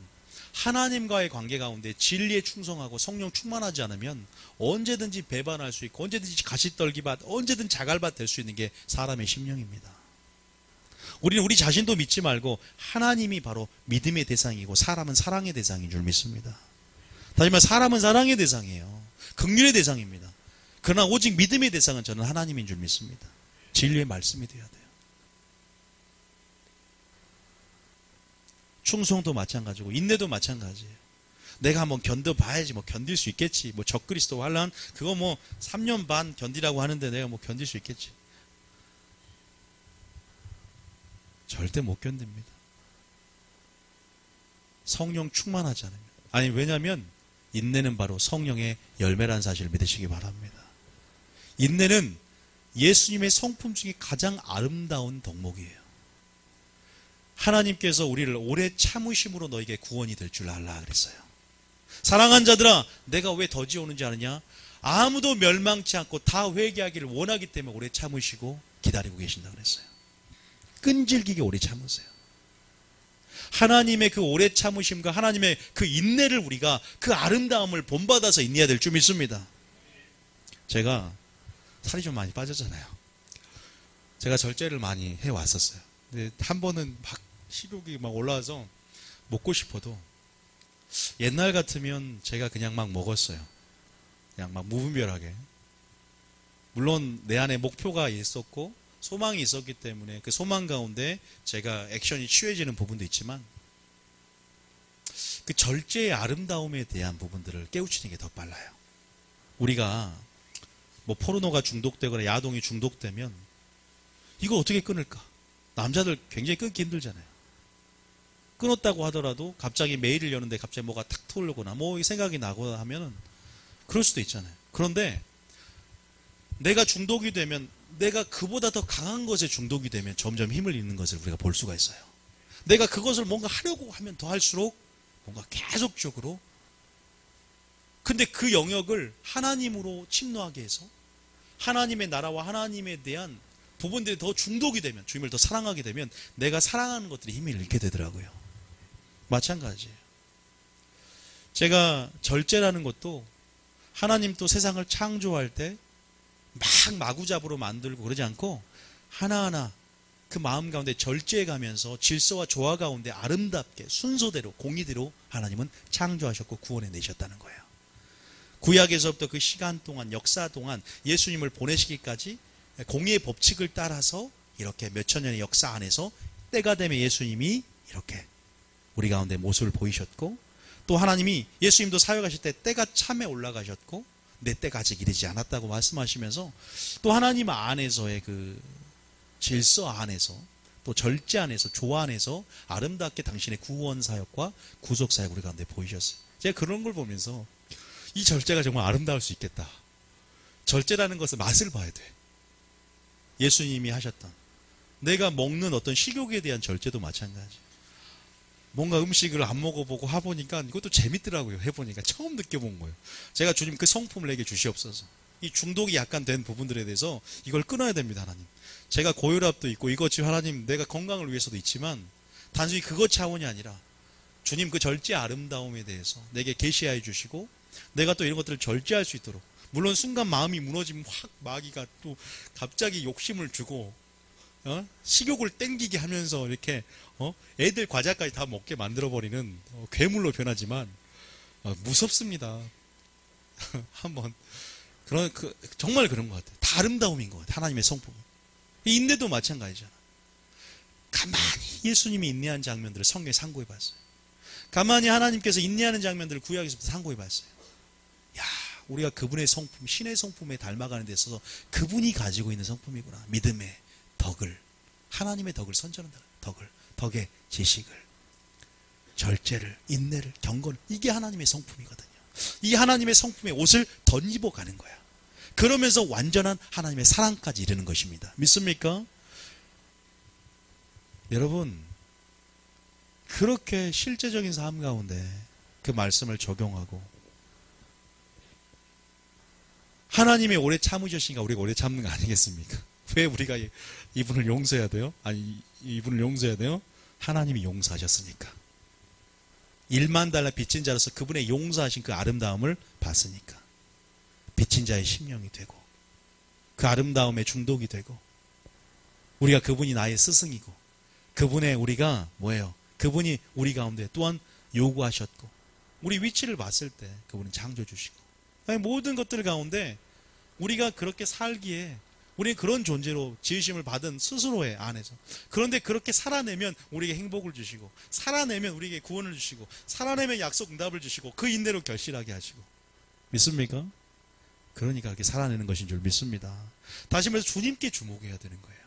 하나님과의 관계 가운데 진리에 충성하고 성령 충만하지 않으면 언제든지 배반할 수 있고 언제든지 가시떨기밭 언제든 자갈밭 될 수 있는 게 사람의 심령입니다. 우리는 우리 자신도 믿지 말고 하나님이 바로 믿음의 대상이고 사람은 사랑의 대상인 줄 믿습니다. 다시 말해 사람은 사랑의 대상이에요. 긍휼의 대상입니다. 그러나 오직 믿음의 대상은 저는 하나님인 줄 믿습니다. 진리의 말씀이 되어야 돼요. 충성도 마찬가지고 인내도 마찬가지예요. 내가 한번 견뎌봐야지 뭐 견딜 수 있겠지. 뭐 적그리스도 환란 그거 뭐 3년 반 견디라고 하는데 내가 뭐 견딜 수 있겠지. 절대 못 견딥니다. 성령 충만하지 않으면. 아니 왜냐하면 인내는 바로 성령의 열매라는 사실을 믿으시기 바랍니다. 인내는 예수님의 성품 중에 가장 아름다운 덕목이에요. 하나님께서 우리를 오래 참으심으로 너에게 구원이 될 줄 알라 그랬어요. 사랑한 자들아 내가 왜 더디 오는지 아느냐? 아무도 멸망치 않고 다 회개하기를 원하기 때문에 오래 참으시고 기다리고 계신다 그랬어요. 끈질기게 오래 참으세요. 하나님의 그 오래 참으심과 하나님의 그 인내를 우리가 그 아름다움을 본받아서 인내해야 될 줄 믿습니다. 제가 살이 좀 많이 빠졌잖아요. 제가 절제를 많이 해왔었어요. 근데 한 번은 막 식욕이 막 올라와서 먹고 싶어도 옛날 같으면 제가 그냥 막 먹었어요. 그냥 막 무분별하게. 물론 내 안에 목표가 있었고 소망이 있었기 때문에 그 소망 가운데 제가 액션이 취해지는 부분도 있지만 그 절제의 아름다움에 대한 부분들을 깨우치는 게 더 빨라요. 우리가 뭐 포르노가 중독되거나 야동이 중독되면 이거 어떻게 끊을까? 남자들 굉장히 끊기 힘들잖아요. 끊었다고 하더라도 갑자기 메일을 여는데 갑자기 뭐가 탁 터오르거나 뭐 생각이 나거나 하면은 그럴 수도 있잖아요. 그런데 내가 중독이 되면 내가 그보다 더 강한 것에 중독이 되면 점점 힘을 잃는 것을 우리가 볼 수가 있어요. 내가 그것을 뭔가 하려고 하면 더 할수록 뭔가 계속적으로 근데 그 영역을 하나님으로 침노하게 해서 하나님의 나라와 하나님에 대한 부분들이 더 중독이 되면 주님을 더 사랑하게 되면 내가 사랑하는 것들이 힘을 잃게 되더라고요. 마찬가지예요. 제가 절제라는 것도 하나님 또 세상을 창조할 때 막 마구잡이로 만들고 그러지 않고 하나하나 그 마음 가운데 절제해 가면서 질서와 조화 가운데 아름답게 순서대로 공의대로 하나님은 창조하셨고 구원해 내셨다는 거예요. 구약에서부터 그 시간 동안 역사 동안 예수님을 보내시기까지 공의의 법칙을 따라서 이렇게 몇천 년의 역사 안에서 때가 되면 예수님이 이렇게 우리 가운데 모습을 보이셨고 또 하나님이 예수님도 사역하실 때 때가 참에 올라가셨고 내 때가 아직 이르지 않았다고 말씀하시면서 또 하나님 안에서의 그 질서 안에서 또 절제 안에서 조화 안에서 아름답게 당신의 구원 사역과 구속 사역 우리 가운데 보이셨어요. 제가 그런 걸 보면서 이 절제가 정말 아름다울 수 있겠다. 절제라는 것은 맛을 봐야 돼. 예수님이 하셨던 내가 먹는 어떤 식욕에 대한 절제도 마찬가지. 뭔가 음식을 안 먹어보고 해보니까 이것도 재밌더라고요. 해보니까 처음 느껴본 거예요. 제가 주님 그 성품을 내게 주시옵소서. 이 중독이 약간 된 부분들에 대해서 이걸 끊어야 됩니다. 하나님. 제가 고혈압도 있고 이것 하나님 내가 건강을 위해서도 있지만 단순히 그것 차원이 아니라 주님 그 절제 아름다움에 대해서 내게 계시하여 주시고 내가 또 이런 것들을 절제할 수 있도록 물론 순간 마음이 무너지면 확 마귀가 또 갑자기 욕심을 주고 식욕을 땡기게 하면서 이렇게 애들 과자까지 다 먹게 만들어버리는 괴물로 변하지만 무섭습니다. 한번 정말 그런 것 같아요. 다 아름다움인 것 같아요. 하나님의 성품. 인내도 마찬가지잖아. 가만히 예수님이 인내한 장면들을 성경에 상고해봤어요. 가만히 하나님께서 인내하는 장면들을 구약에서부터 상고해봤어요. 야, 우리가 그분의 성품, 신의 성품에 닮아가는 데 있어서 그분이 가지고 있는 성품이구나. 믿음의 덕을, 하나님의 덕을 선전한다. 덕의 지식을, 절제를, 인내를, 경건을. 이게 하나님의 성품이거든요. 이 하나님의 성품의 옷을 덧입어 가는 거야. 그러면서 완전한 하나님의 사랑까지 이르는 것입니다. 믿습니까? 여러분, 그렇게 실제적인 삶 가운데 그 말씀을 적용하고 하나님이 오래 참으셨으니까 우리가 오래 참는 거 아니겠습니까? 왜 우리가 이분을 용서해야 돼요? 아니, 이분을 용서해야 돼요? 하나님이 용서하셨으니까. 1만 달러 빚진 자로서 그분의 용서하신 그 아름다움을 봤으니까. 빚진 자의 심령이 되고 그 아름다움에 중독이 되고 우리가 그분이 나의 스승이고 그분의 우리가 뭐예요? 그분이 우리 가운데 또한 요구하셨고 우리 위치를 봤을 때 그분은 창조주시고 모든 것들 가운데 우리가 그렇게 살기에 우리는 그런 존재로 지으심을 받은 스스로의 안에서 그런데 그렇게 살아내면 우리에게 행복을 주시고 살아내면 우리에게 구원을 주시고 살아내면 약속 응답을 주시고 그 인내로 결실하게 하시고 믿습니까? 그러니까 그렇게 살아내는 것인 줄 믿습니다. 다시 말해서 주님께 주목해야 되는 거예요.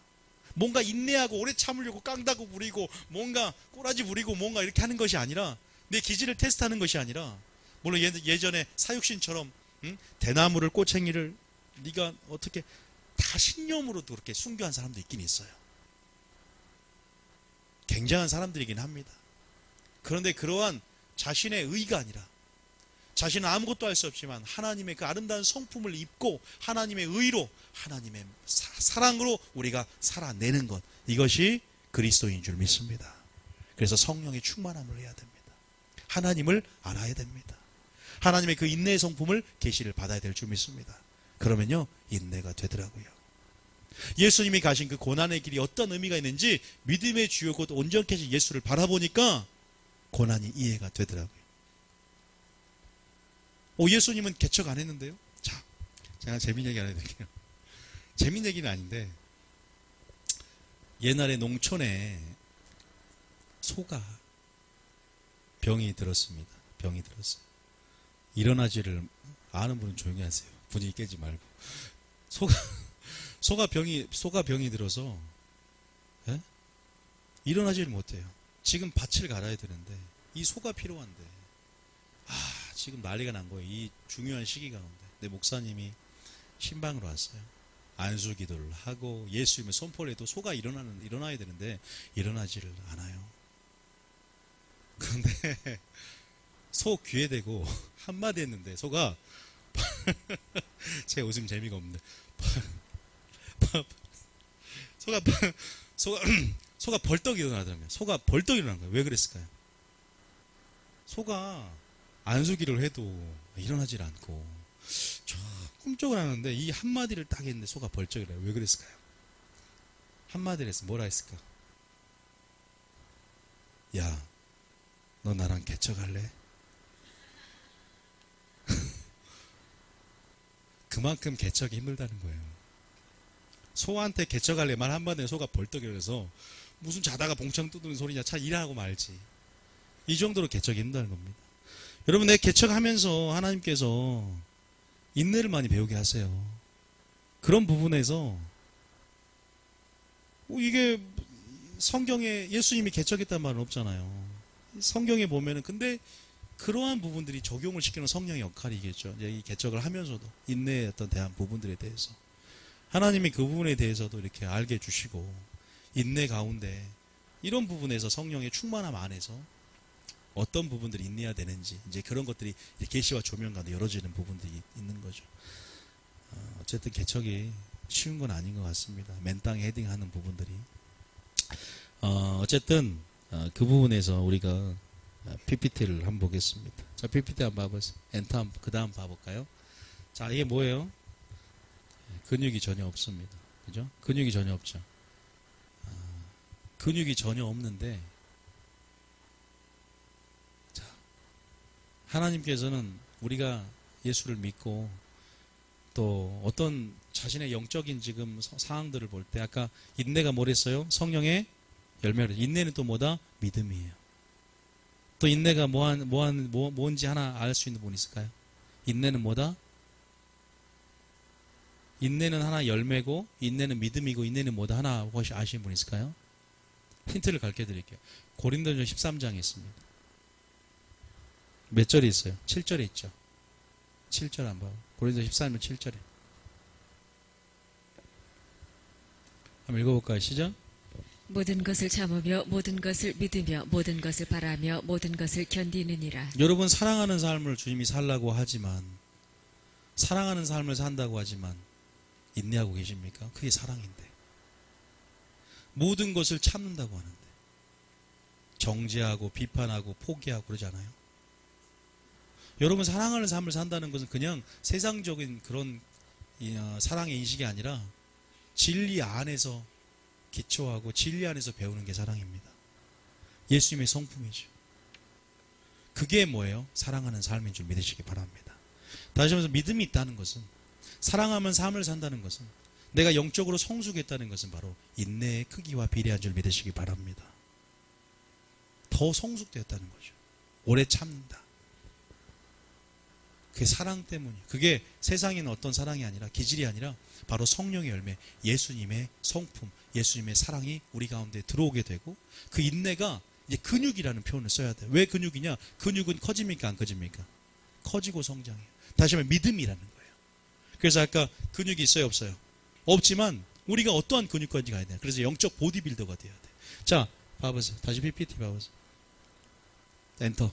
뭔가 인내하고 오래 참으려고 깡다구 부리고 뭔가 꼬라지 부리고 뭔가 이렇게 하는 것이 아니라 내 기질을 테스트하는 것이 아니라 물론 예전에 사육신처럼 대나무를 꼬챙이를 네가 어떻게 다 신념으로도 그렇게 순교한 사람도 있긴 있어요. 굉장한 사람들이긴 합니다. 그런데 그러한 자신의 의가 아니라 자신은 아무것도 할 수 없지만 하나님의 그 아름다운 성품을 입고 하나님의 의로 하나님의 사랑으로 우리가 살아내는 것 이것이 그리스도인 줄 믿습니다. 그래서 성령의 충만함을 해야 됩니다. 하나님을 알아야 됩니다. 하나님의 그 인내의 성품을 계시를 받아야 될 줄 믿습니다. 그러면요 인내가 되더라고요. 예수님이 가신 그 고난의 길이 어떤 의미가 있는지 믿음의 주요 곧 온전케 하신 예수를 바라보니까 고난이 이해가 되더라고요. 예수님은 개척 안 했는데요? 자, 제가 재미있는 얘기 하나 해드릴게요. 재미있는 얘기는 아닌데 옛날에 농촌에 소가 병이 들었습니다. 병이 들었어요. 일어나지를 아는 분은 조용히 하세요. 분위기 깨지 말고. 소가 병이 들어서 예? 일어나지를 못해요. 지금 밭을 갈아야 되는데 이 소가 필요한데 지금 난리가 난 거예요. 이 중요한 시기 가운데 내 목사님이 신방으로 왔어요. 안수 기도를 하고 예수님의 선포를 해도 소가 일어나야 되는데 일어나지를 않아요. 그런데 소 귀에 대고 한마디 했는데 소가 제 웃음 재미가 없는데 소가 벌떡 일어나더라고요. 소가 벌떡 일어난 거예요. 왜 그랬을까요? 소가 안수기를 해도 일어나질 않고 꿈쩍을 하는데 이 한마디를 딱 했는데 소가 벌쩍 일어나요. 왜 그랬을까요? 한마디를 했어. 뭐라 했을까? 야, 너 나랑 개척할래? 그만큼 개척이 힘들다는 거예요. 소한테 개척할래 말 한마디에 소가 벌떡 일어나서 무슨 자다가 봉창 두드는 소리냐 차 일하고 말지. 이 정도로 개척이 힘들다는 겁니다. 여러분 내 개척하면서 하나님께서 인내를 많이 배우게 하세요. 그런 부분에서 이게 성경에 예수님이 개척했다는 말은 없잖아요. 성경에 보면은 근데 그러한 부분들이 적용을 시키는 성령의 역할이겠죠. 이제 이 개척을 하면서도 인내에 어떤 대한 부분들에 대해서 하나님이 그 부분에 대해서도 이렇게 알게 해주시고 인내 가운데 이런 부분에서 성령의 충만함 안에서 어떤 부분들이 인내해야 되는지 이제 그런 것들이 계시와 조명 가운데 열어지는 부분들이 있는 거죠. 어쨌든 개척이 쉬운 건 아닌 것 같습니다. 맨 땅에 헤딩하는 부분들이 어쨌든 그 부분에서 우리가 PPT를 한번 보겠습니다. 자, PPT 한번 봐보세요. 엔터 그 다음 봐볼까요? 자, 이게 뭐예요? 근육이 전혀 없습니다. 그죠? 근육이 전혀 없죠. 근육이 전혀 없는데 자, 하나님께서는 우리가 예수를 믿고 또 어떤 자신의 영적인 지금 상황들을 볼 때 아까 인내가 뭐랬어요? 성령의 열매를. 인내는 또 뭐다? 믿음이에요. 또 인내가 뭔지 하나 알 수 있는 분 있을까요? 인내는 뭐다? 인내는 하나 열매고 인내는 믿음이고 인내는 뭐다? 하나 혹시 아시는 분 있을까요? 힌트를 가르쳐 드릴게요. 고린도전 13장에 있습니다. 몇 절에 있어요? 7절에 있죠. 7절 한번. 고린도전 13장 7절에. 한번 읽어볼까요? 시작. 모든 것을 참으며 모든 것을 믿으며 모든 것을 바라며 모든 것을 견디느니라. 여러분, 사랑하는 삶을 주님이 살라고 하지만, 사랑하는 삶을 산다고 하지만 인내하고 계십니까? 그게 사랑인데. 모든 것을 참는다고 하는데 정죄하고 비판하고 포기하고 그러잖아요. 여러분, 사랑하는 삶을 산다는 것은 그냥 세상적인 그런 사랑의 인식이 아니라 진리 안에서 기초하고 진리 안에서 배우는 게 사랑입니다. 예수님의 성품이죠. 그게 뭐예요? 사랑하는 삶인 줄 믿으시기 바랍니다. 다시 한번 믿음이 있다는 것은, 사랑하면 삶을 산다는 것은, 내가 영적으로 성숙했다는 것은 바로 인내의 크기와 비례한 줄 믿으시기 바랍니다. 더 성숙되었다는 거죠. 오래 참는다. 그게 사랑 때문이에요. 그게 세상에는 어떤 사랑이 아니라, 기질이 아니라 바로 성령의 열매, 예수님의 성품, 예수님의 사랑이 우리 가운데 들어오게 되고, 그 인내가 이제 근육이라는 표현을 써야 돼요. 왜 근육이냐? 근육은 커집니까 안 커집니까? 커지고 성장해요. 다시 한번 믿음이라는 거예요. 그래서 아까 근육이 있어요 없어요? 없지만 우리가 어떠한 근육까지 가야 돼요. 그래서 영적 보디빌더가 돼야 돼요. 자, 봐보세요. 다시 PPT 봐보세요. 엔터.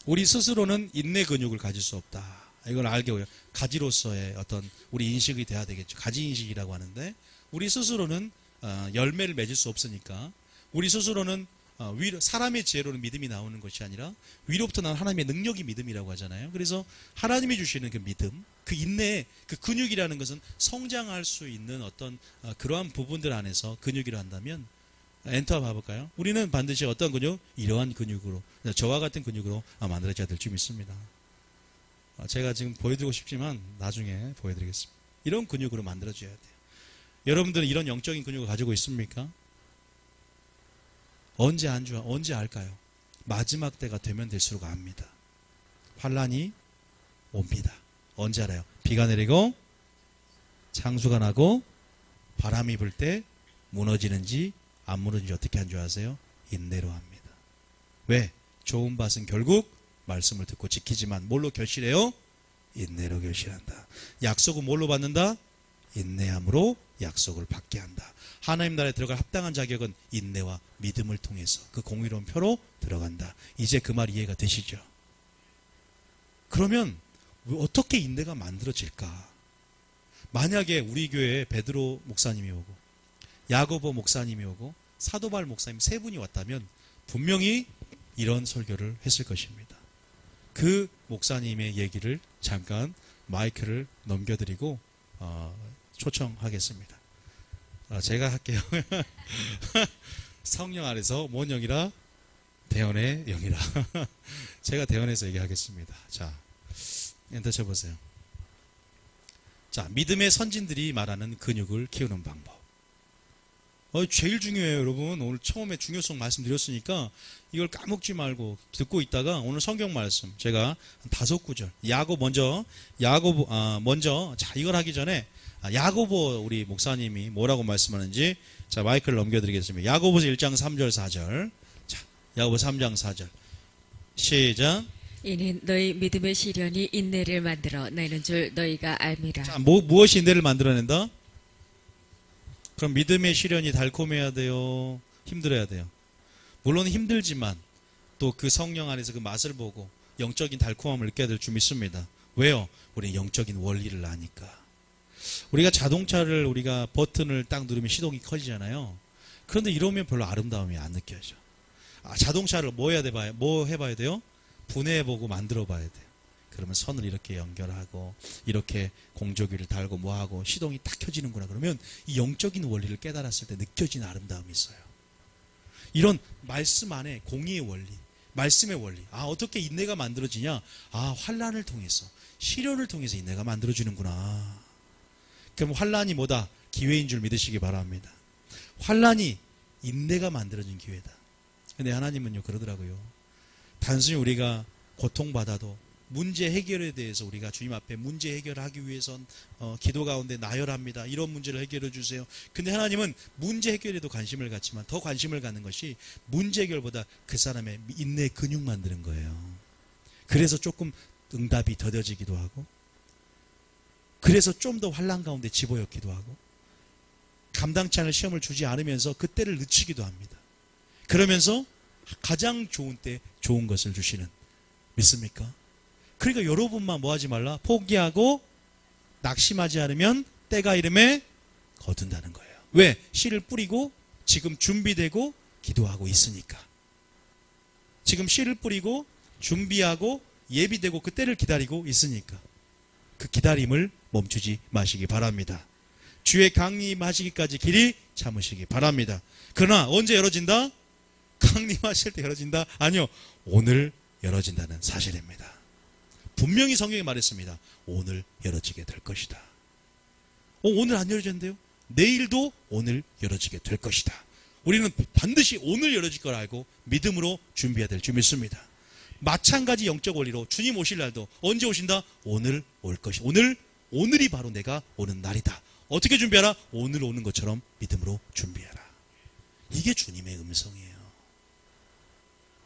우리 스스로는 인내 근육을 가질 수 없다. 이걸 알게 해요. 가지로서의 어떤 우리 인식이 돼야 되겠죠. 가지 인식이라고 하는데, 우리 스스로는 열매를 맺을 수 없으니까, 우리 스스로는 사람의 지혜로는 믿음이 나오는 것이 아니라 위로부터 나온 하나님의 능력이 믿음이라고 하잖아요. 그래서 하나님이 주시는 그 믿음, 그 인내의 그 근육이라는 것은 성장할 수 있는 어떤 그러한 부분들 안에서 근육이라 한다면, 엔터 봐볼까요? 우리는 반드시 어떤 근육? 이러한 근육으로, 저와 같은 근육으로 만들어져야 될 줄 믿습니다. 제가 지금 보여드리고 싶지만 나중에 보여드리겠습니다. 이런 근육으로 만들어져야 돼요. 여러분들은 이런 영적인 근육을 가지고 있습니까? 언제 알까요? 마지막 때가 되면 될수록 압니다. 환란이 옵니다. 언제 알아요? 비가 내리고 창수가 나고 바람이 불 때 무너지는지 안 무너지는지 어떻게 한 줄 아세요? 인내로 합니다. 왜? 좋은 밭은 결국 말씀을 듣고 지키지만 뭘로 결실해요? 인내로 결실한다. 약속은 뭘로 받는다? 인내함으로 약속을 받게 한다. 하나님 나라에 들어갈 합당한 자격은 인내와 믿음을 통해서 그 공의로운 표로 들어간다. 이제 그 말 이해가 되시죠? 그러면 어떻게 인내가 만들어질까? 만약에 우리 교회에 베드로 목사님이 오고 야고보 목사님이 오고 사도바울 목사님 세 분이 왔다면 분명히 이런 설교를 했을 것입니다. 그 목사님의 얘기를 잠깐 마이크를 넘겨드리고 초청하겠습니다. 제가 할게요. 성령 안에서 뭔 영이라? 대언의 영이라. 제가 대언해서 얘기하겠습니다. 자, 엔터 쳐보세요. 자, 믿음의 선진들이 말하는 근육을 키우는 방법. 제일 중요해요, 여러분. 오늘 처음에 중요성 말씀드렸으니까 이걸 까먹지 말고 듣고 있다가 오늘 성경 말씀 제가 5구절. 먼저 자, 이걸 하기 전에 야고보 우리 목사님이 뭐라고 말씀하는지 자, 마이크를 넘겨드리겠습니다. 야고보서 1장 3절 4절. 자, 야고보 3장 4절. 시작. 이는 너희 믿음의 시련이 인내를 만들어 내는 줄 너희가 알미라. 자, 무엇이 인내를 만들어낸다? 그럼 믿음의 시련이 달콤해야 돼요? 힘들어야 돼요? 물론 힘들지만 또 그 성령 안에서 그 맛을 보고 영적인 달콤함을 느껴야 될 줄 믿습니다. 왜요? 우리 영적인 원리를 아니까. 우리가 자동차를 우리가 버튼을 딱 누르면 시동이 커지잖아요. 그런데 이러면 별로 아름다움이 안 느껴져. 자동차를 뭐 해봐야 돼요? 분해해보고 만들어봐야 돼요. 그러면 선을 이렇게 연결하고 이렇게 공조기를 달고 뭐하고 시동이 딱 켜지는구나. 그러면 이 영적인 원리를 깨달았을 때 느껴지는 아름다움이 있어요. 이런 말씀 안에 공의의 원리, 말씀의 원리. 어떻게 인내가 만들어지냐? 환란을 통해서, 시련을 통해서 인내가 만들어지는구나. 그럼 환란이 뭐다? 기회인 줄 믿으시기 바랍니다. 환란이 인내가 만들어진 기회다. 근데 하나님은요 그러더라고요. 단순히 우리가 고통받아도 문제 해결에 대해서 우리가 주님 앞에 문제 해결하기 위해선 기도 가운데 나열합니다. 이런 문제를 해결해 주세요. 근데 하나님은 문제 해결에도 관심을 갖지만 더 관심을 갖는 것이 문제 해결보다 그 사람의 인내의 근육 만드는 거예요. 그래서 조금 응답이 더뎌지기도 하고, 그래서 좀 더 환난 가운데 집어였기도 하고, 감당치 않을 시험을 주지 않으면서 그 때를 늦추기도 합니다. 그러면서 가장 좋은 때 좋은 것을 주시는, 믿습니까? 그러니까 여러분만 뭐 하지 말라? 포기하고 낙심하지 않으면 때가 이름에 거둔다는 거예요. 왜? 씨를 뿌리고 지금 준비되고 기도하고 있으니까. 지금 씨를 뿌리고 준비하고 예비되고 그 때를 기다리고 있으니까 그 기다림을 멈추지 마시기 바랍니다. 주의 강림하시기까지 길이 참으시기 바랍니다. 그러나 언제 열어진다? 강림하실 때 열어진다? 아니요, 오늘 열어진다는 사실입니다. 분명히 성경에 말했습니다. 오늘 열어지게 될 것이다. 오늘 안 열어졌는데요? 내일도 오늘 열어지게 될 것이다. 우리는 반드시 오늘 열어질 걸 알고 믿음으로 준비해야 될 줄 믿습니다. 마찬가지 영적 원리로 주님 오실 날도 언제 오신다? 오늘 올 것이. 오늘이 바로 내가 오는 날이다. 어떻게 준비하라? 오늘 오는 것처럼 믿음으로 준비하라. 이게 주님의 음성이에요.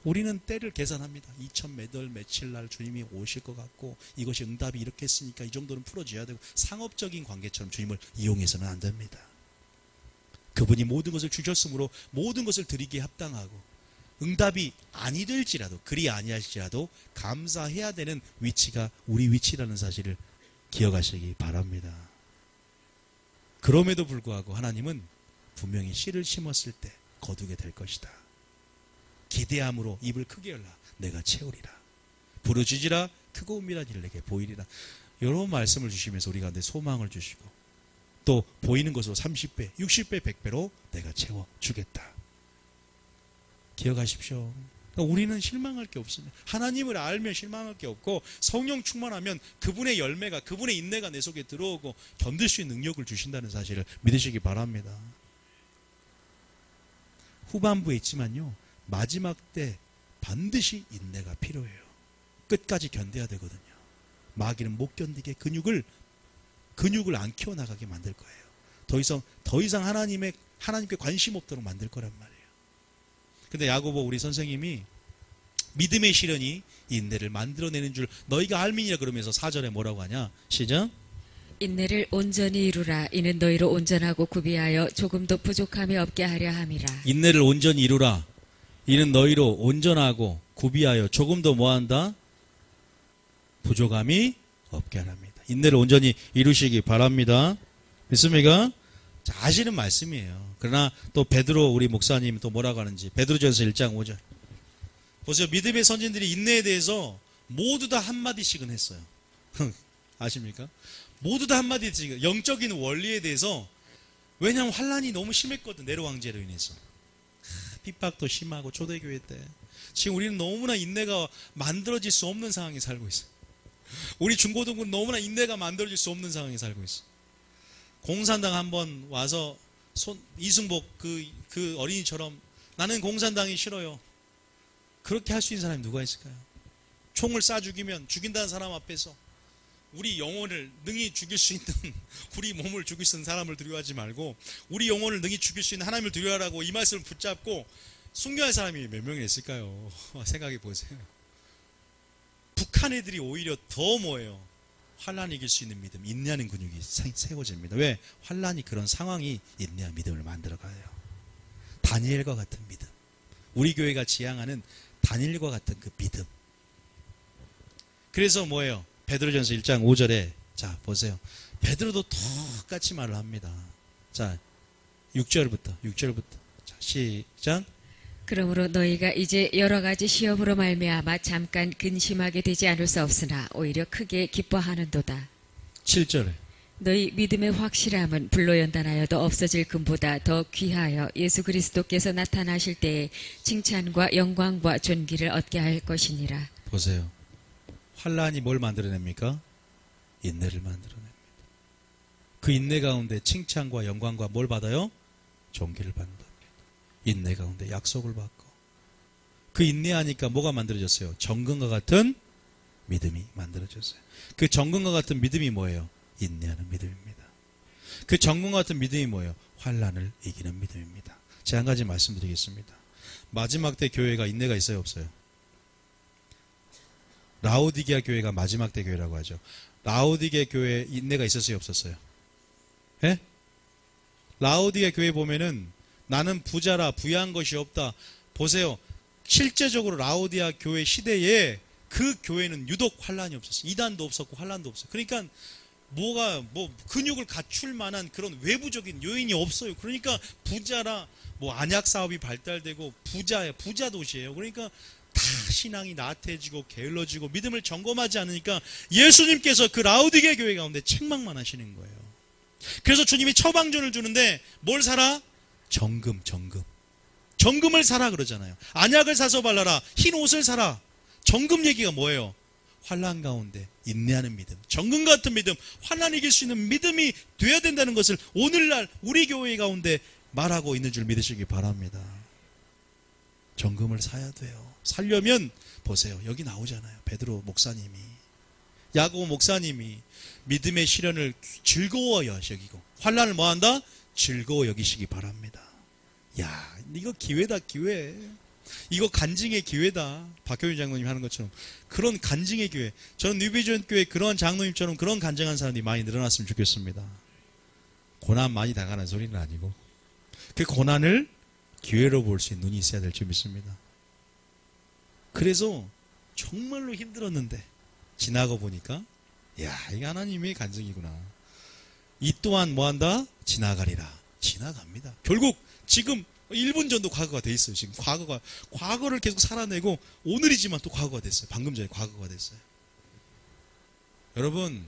우리는 때를 계산합니다. 2000 몇 월 며칠 날 주님이 오실 것 같고 이것이 응답이 이렇게 했으니까 이 정도는 풀어줘야 되고, 상업적인 관계처럼 주님을 이용해서는 안 됩니다. 그분이 모든 것을 주셨으므로 모든 것을 드리기에 합당하고, 응답이 아니 될지라도, 그리 아니할지라도 감사해야 되는 위치가 우리 위치라는 사실을 기억하시기 바랍니다. 그럼에도 불구하고 하나님은 분명히 씨를 심었을 때 거두게 될 것이다. 기대함으로 입을 크게 열라. 내가 채우리라. 부르짖으라. 크고 은밀한 일을 내게 보이리라. 이런 말씀을 주시면서 우리 가운데 소망을 주시고, 또 보이는 것으로 30배, 60배, 100배로 내가 채워주겠다. 기억하십시오. 그러니까 우리는 실망할 게 없습니다. 하나님을 알면 실망할 게 없고, 성령 충만하면 그분의 열매가, 그분의 인내가 내 속에 들어오고 견딜 수 있는 능력을 주신다는 사실을 믿으시기 바랍니다. 후반부에 있지만요, 마지막 때 반드시 인내가 필요해요. 끝까지 견뎌야 되거든요. 마귀는 못 견디게 근육을 안 키워나가게 만들 거예요. 더 이상 하나님께 관심 없도록 만들 거란 말이에요. 근데 야고보 우리 선생님이 믿음의 시련이 인내를 만들어내는 줄 너희가 알미니라 그러면서 4절에 뭐라고 하냐? 시작. 인내를 온전히 이루라. 이는 너희로 온전하고 구비하여 조금도 부족함이 없게 하려 함이라. 인내를 온전히 이루라. 이는 너희로 온전하고 구비하여 조금도 뭐한다? 부족함이 없게 하랍니다. 인내를 온전히 이루시기 바랍니다. 믿습니까? 자, 아시는 말씀이에요. 그러나 또 베드로 우리 목사님 또 뭐라고 하는지, 베드로전서 1장 5절 보세요. 믿음의 선진들이 인내에 대해서 모두 다 한마디씩은 했어요. 아십니까? 모두 다 한마디씩 영적인 원리에 대해서. 왜냐하면 환란이 너무 심했거든. 네로 황제로 인해서 핍박도 심하고, 초대교회 때. 지금 우리는 너무나 인내가 만들어질 수 없는 상황에 살고 있어요. 우리 중고등부는 너무나 인내가 만들어질 수 없는 상황에 살고 있어요. 공산당 한번 와서 이승복 그 어린이처럼 나는 공산당이 싫어요. 그렇게 할 수 있는 사람이 누가 있을까요? 총을 쏴 죽이면 죽인다는 사람 앞에서 우리 영혼을 능히 죽일 수 있는, 우리 몸을 죽일 수 있는 사람을 두려워하지 말고 우리 영혼을 능히 죽일 수 있는 하나님을 두려워하라고 이 말씀을 붙잡고 순교한 사람이 몇 명이 있을까요? 생각해 보세요. 북한 애들이 오히려 더 뭐예요? 환란 이길 수 있는 믿음, 인내하는 근육이 세워집니다. 왜? 환란이, 그런 상황이 인내와 믿음을 만들어가요. 다니엘과 같은 믿음, 우리 교회가 지향하는 다니엘과 같은 그 믿음. 그래서 뭐예요? 베드로전서 1장 5절에 자 보세요. 베드로도 똑같이 말을 합니다. 자 6절부터 자 시작. 그러므로 너희가 이제 여러 가지 시험으로 말미암아 잠깐 근심하게 되지 않을 수 없으나 오히려 크게 기뻐하는도다. 7절에 너희 믿음의 확실함은 불로 연단하여도 없어질 금보다 더 귀하여 예수 그리스도께서 나타나실 때에 칭찬과 영광과 존귀를 얻게 할 것이니라. 보세요. 환란이 뭘 만들어냅니까? 인내를 만들어냅니다. 그 인내 가운데 칭찬과 영광과 뭘 받아요? 존귀를 받는답니다. 인내 가운데 약속을 받고, 그 인내하니까 뭐가 만들어졌어요? 정금과 같은 믿음이 만들어졌어요. 그 정금과 같은 믿음이 뭐예요? 인내하는 믿음입니다. 그 정금과 같은 믿음이 뭐예요? 환란을 이기는 믿음입니다. 제가 한 가지 말씀드리겠습니다. 마지막 때 교회가 인내가 있어요, 없어요? 라오디게아 교회가 마지막 때 교회라고 하죠. 라오디게아 교회에 인내가 있었어요, 없었어요? 예? 라오디게 교회 보면은 나는 부자라 부유한 것이 없다. 보세요. 실제적으로 라오디아 교회 시대에 그 교회는 유독 환란이 없었어요. 이단도 없었고 환란도 없어요. 그러니까 근육을 갖출 만한 그런 외부적인 요인이 없어요. 그러니까 부자라 안약 사업이 발달되고 부자 도시예요. 그러니까 다 신앙이 나태해지고 게을러지고 믿음을 점검하지 않으니까 예수님께서 그 라오디게 교회 가운데 책망만 하시는 거예요. 그래서 주님이 처방전을 주는데 뭘 사라? 정금을 사라 그러잖아요. 안약을 사서 발라라. 흰 옷을 사라. 정금 얘기가 뭐예요? 환난 가운데 인내하는 믿음, 정금 같은 믿음, 환난 이길 수 있는 믿음이 돼야 된다는 것을 오늘날 우리 교회 가운데 말하고 있는 줄 믿으시기 바랍니다. 정금을 사야 돼요. 살려면 보세요. 여기 나오잖아요. 베드로 목사님이, 야고보 목사님이 믿음의 시련을 즐거워 여기고 환난을 뭐한다? 즐거워 여기시기 바랍니다. 야, 이거 기회다, 기회. 이거 간증의 기회다. 박효윤 장로님 하는 것처럼 그런 간증의 기회. 저는 뉴비전 교회 그런 장로님처럼 그런 간증한 사람들이 많이 늘어났으면 좋겠습니다. 고난 많이 당하는 소리는 아니고 그 고난을 기회로 볼 수 있는 눈이 있어야 될 줄 믿습니다. 그래서 정말로 힘들었는데 지나고 보니까 야, 이게 하나님의 간증이구나. 이 또한 뭐한다? 지나가리라. 지나갑니다. 결국 지금 1분 전도 과거가 돼 있어요. 지금 과거를 계속 살아내고 오늘이지만 또 과거가 됐어요. 방금 전에 과거가 됐어요. 여러분,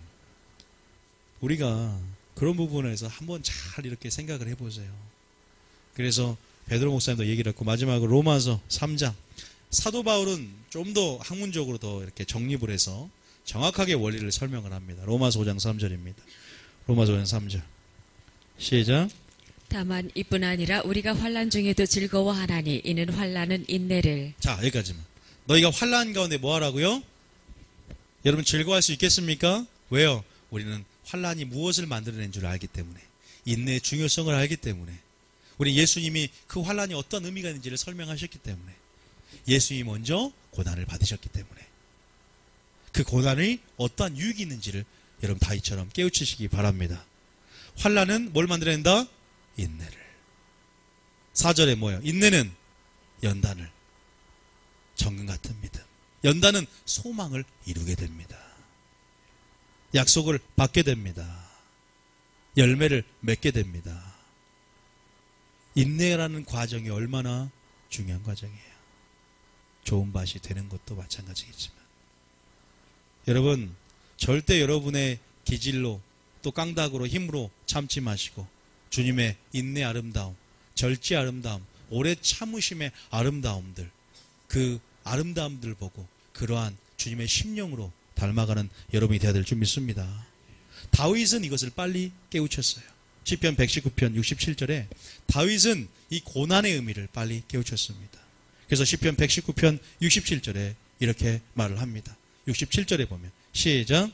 우리가 그런 부분에서 한번 잘 이렇게 생각을 해보세요. 그래서 베드로 목사님도 얘기를 했고 마지막으로 로마서 3장. 사도 바울은 좀 더 학문적으로 더 이렇게 정립을 해서 정확하게 원리를 설명을 합니다. 로마서 5장 3절입니다. 로마서 5장 3절. 시작. 다만 이뿐 아니라 우리가 환난 중에도 즐거워하나니 이는 환난은 인내를. 자, 여기까지만. 너희가 환난 가운데 뭐 하라고요? 여러분 즐거워할 수 있겠습니까? 왜요? 우리는 환난이 무엇을 만들어낸 줄 알기 때문에, 인내의 중요성을 알기 때문에, 우리 예수님이 그 환난이 어떤 의미가 있는지를 설명하셨기 때문에, 예수님이 먼저 고난을 받으셨기 때문에 그 고난이 어떠한 유익이 있는지를 여러분 다윗처럼 깨우치시기 바랍니다. 환난은 뭘 만들어낸다? 인내를. 4절에 뭐예요? 인내는 연단을, 정금 같은 믿음. 연단은 소망을 이루게 됩니다. 약속을 받게 됩니다. 열매를 맺게 됩니다. 인내라는 과정이 얼마나 중요한 과정이에요. 좋은 밭이 되는 것도 마찬가지겠지만 여러분 절대 여러분의 기질로 또 깡다구로 힘으로 참지 마시고 주님의 인내 아름다움, 절제 아름다움, 오래 참으심의 아름다움들, 그 아름다움들 보고 그러한 주님의 심령으로 닮아가는 여러분이 되어야 될 줄 믿습니다. 다윗은 이것을 빨리 깨우쳤어요. 시편 119편 67절에 다윗은 이 고난의 의미를 빨리 깨우쳤습니다. 그래서 시편 119편 67절에 이렇게 말을 합니다. 67절에 보면 시작.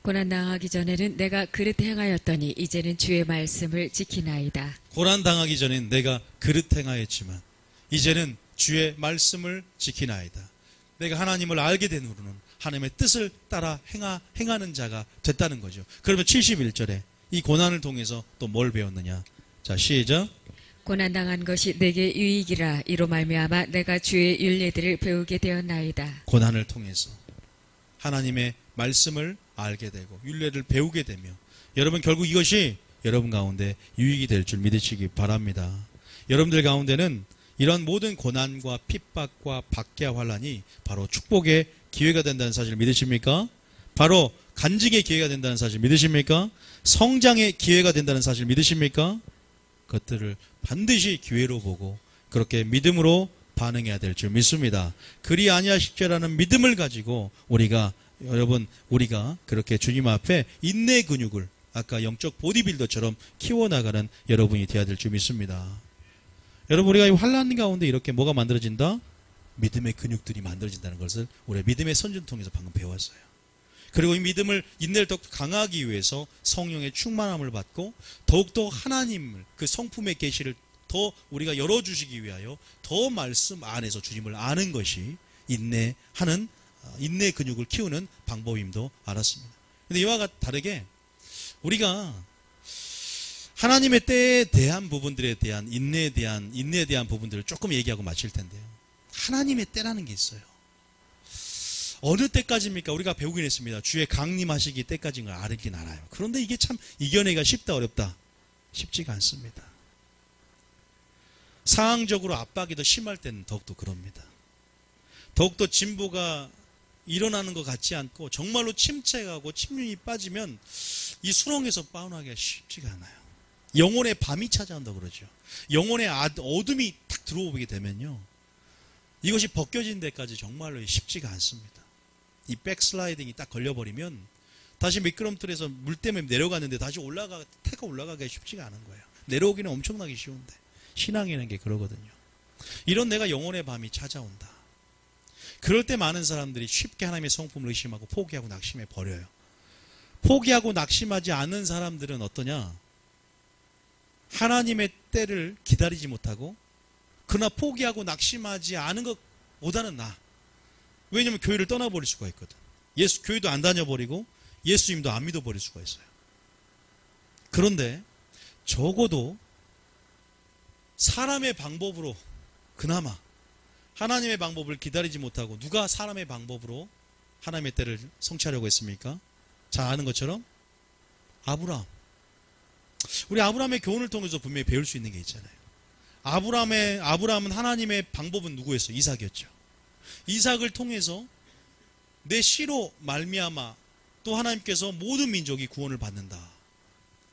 고난당하기 전에는 내가 그릇 행하였더니 이제는 주의 말씀을 지키나이다. 고난당하기 전엔 내가 그릇 행하였지만 이제는 주의 말씀을 지키나이다. 내가 하나님을 알게 된 후로는 하나님의 뜻을 따라 행하는 자가 됐다는 거죠. 그러면 71절에 이 고난을 통해서 또 뭘 배웠느냐. 자, 시작. 고난당한 것이 내게 유익이라. 이로 말미암아 내가 주의 율례들을 배우게 되었나이다. 고난을 통해서 하나님의 말씀을 알게 되고 율례를 배우게 되며 여러분 결국 이것이 여러분 가운데 유익이 될 줄 믿으시기 바랍니다. 여러분들 가운데는 이런 모든 고난과 핍박과 박해와 환난이 바로 축복의 기회가 된다는 사실을 믿으십니까? 바로 간증의 기회가 된다는 사실 믿으십니까? 성장의 기회가 된다는 사실 믿으십니까? 그것들을 반드시 기회로 보고 그렇게 믿음으로 반응해야 될 줄 믿습니다. 그리 아니하실지라는 믿음을 가지고 우리가 그렇게 주님 앞에 인내 근육을 아까 영적 보디빌더처럼 키워나가는 여러분이 되어야 될 줄 믿습니다. 여러분 우리가 이 환난 가운데 이렇게 뭐가 만들어진다? 믿음의 근육들이 만들어진다는 것을 우리 믿음의 선전 통해서 방금 배웠어요. 그리고 이 믿음을 인내를 더욱 강하기 위해서 성령의 충만함을 받고 더욱더 하나님을 그 성품의 계시를 더 우리가 열어주시기 위하여 더 말씀 안에서 주님을 아는 것이 인내 근육을 키우는 방법임도 알았습니다. 근데 이와 다르게 우리가 하나님의 때에 대한 부분들에 대한 인내에 대한 부분들을 조금 얘기하고 마칠 텐데요. 하나님의 때라는 게 있어요. 어느 때까지입니까? 우리가 배우긴 했습니다. 주의 강림하시기 때까지인 걸 알긴 알아요. 그런데 이게 참 이겨내기가 쉽다 어렵다? 쉽지가 않습니다. 상황적으로 압박이 더 심할 때는 더욱더 그럽니다. 더욱더 진보가 일어나는 것 같지 않고 정말로 침체하고 침륜이 빠지면 이 수렁에서 빠져나가기가 쉽지가 않아요. 영혼의 밤이 찾아온다고 그러죠. 영혼의 어둠이 탁 들어오게 되면요, 이것이 벗겨진 데까지 정말로 쉽지가 않습니다. 이 백슬라이딩이 딱 걸려버리면 다시 미끄럼틀에서 물 때문에 내려갔는데 다시 태가 올라가기가 쉽지가 않은 거예요. 내려오기는 엄청나게 쉬운데 신앙이라는 게 그러거든요. 이런 내가 영혼의 밤이 찾아온다. 그럴 때 많은 사람들이 쉽게 하나님의 성품을 의심하고 포기하고 낙심해 버려요. 포기하고 낙심하지 않는 사람들은 어떠냐? 하나님의 때를 기다리지 못하고, 그러나 포기하고 낙심하지 않은 것보다는 나아. 왜냐하면 교회를 떠나버릴 수가 있거든. 교회도 안 다녀버리고 예수님도 안 믿어버릴 수가 있어요. 그런데 적어도 사람의 방법으로 그나마 하나님의 방법을 기다리지 못하고, 누가 사람의 방법으로 하나님의 때를 성취하려고 했습니까? 잘 아는 것처럼 아브라함. 우리 아브라함의 교훈을 통해서 분명히 배울 수 있는 게 있잖아요. 아브라함은 하나님의 방법은 누구였어요? 이삭이었죠. 이삭을 통해서 내 씨로 말미암아 또 하나님께서 모든 민족이 구원을 받는다.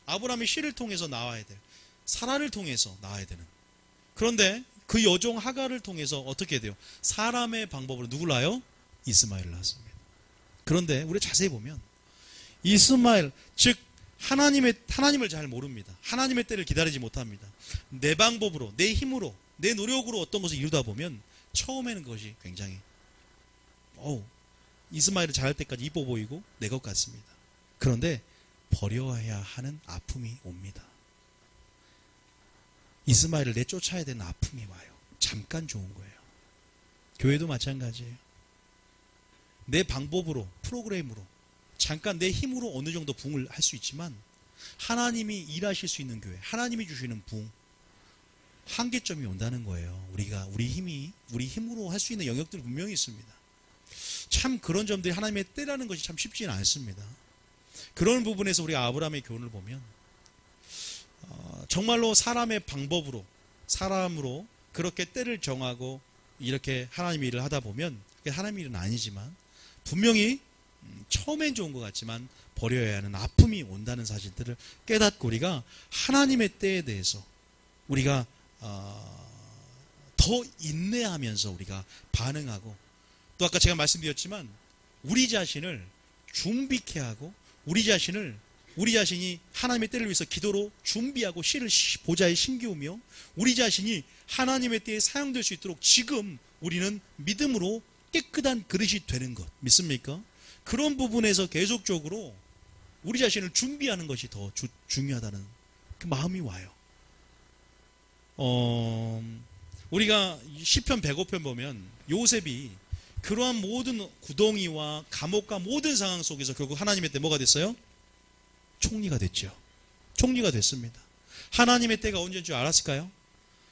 아브라함의 씨를 통해서 나와야 될, 사라를 통해서 나와야 되는. 그런데 그 여종 하갈을 통해서 어떻게 돼요? 사람의 방법으로 누굴 낳아요? 이스마엘을 낳았습니다. 그런데 우리 자세히 보면 이스마엘, 즉 하나님을 잘 모릅니다. 하나님의 때를 기다리지 못합니다. 내 방법으로, 내 힘으로, 내 노력으로 어떤 것을 이루다 보면 처음에는 그것이 굉장히 이스마엘을 잘할 때까지 이뻐 보이고 내 것 같습니다. 그런데 버려야 하는 아픔이 옵니다. 이스마엘을 내쫓아야 되는 아픔이 와요. 잠깐 좋은 거예요. 교회도 마찬가지예요. 내 방법으로, 프로그램으로, 잠깐 내 힘으로 어느 정도 부흥을 할 수 있지만 하나님이 일하실 수 있는 교회, 하나님이 주시는 부흥, 한계점이 온다는 거예요. 우리 힘으로 할 수 있는 영역들이 분명히 있습니다. 참 그런 점들이 하나님의 때라는 것이 참 쉽지는 않습니다. 그런 부분에서 우리가 아브라함의 교훈을 보면 정말로 사람의 방법으로, 사람으로 그렇게 때를 정하고 이렇게 하나님의 일을 하다 보면, 하나님의 일은 아니지만 분명히 처음엔 좋은 것 같지만 버려야 하는 아픔이 온다는 사실들을 깨닫고, 우리가 하나님의 때에 대해서 우리가 더 인내하면서 우리가 반응하고, 또 아까 제가 말씀드렸지만 우리 자신을 준비케 하고, 우리 자신이 하나님의 때를 위해서 기도로 준비하고 씨를 보좌에 심기우며, 우리 자신이 하나님의 때에 사용될 수 있도록 지금 우리는 믿음으로 깨끗한 그릇이 되는 것 믿습니까? 그런 부분에서 계속적으로 우리 자신을 준비하는 것이 더 중요하다는 그 마음이 와요. 우리가 시편 105편 보면 요셉이 그러한 모든 구덩이와 감옥과 모든 상황 속에서 결국 하나님의 때 뭐가 됐어요? 총리가 됐죠. 총리가 됐습니다. 하나님의 때가 언제인 줄 알았을까요?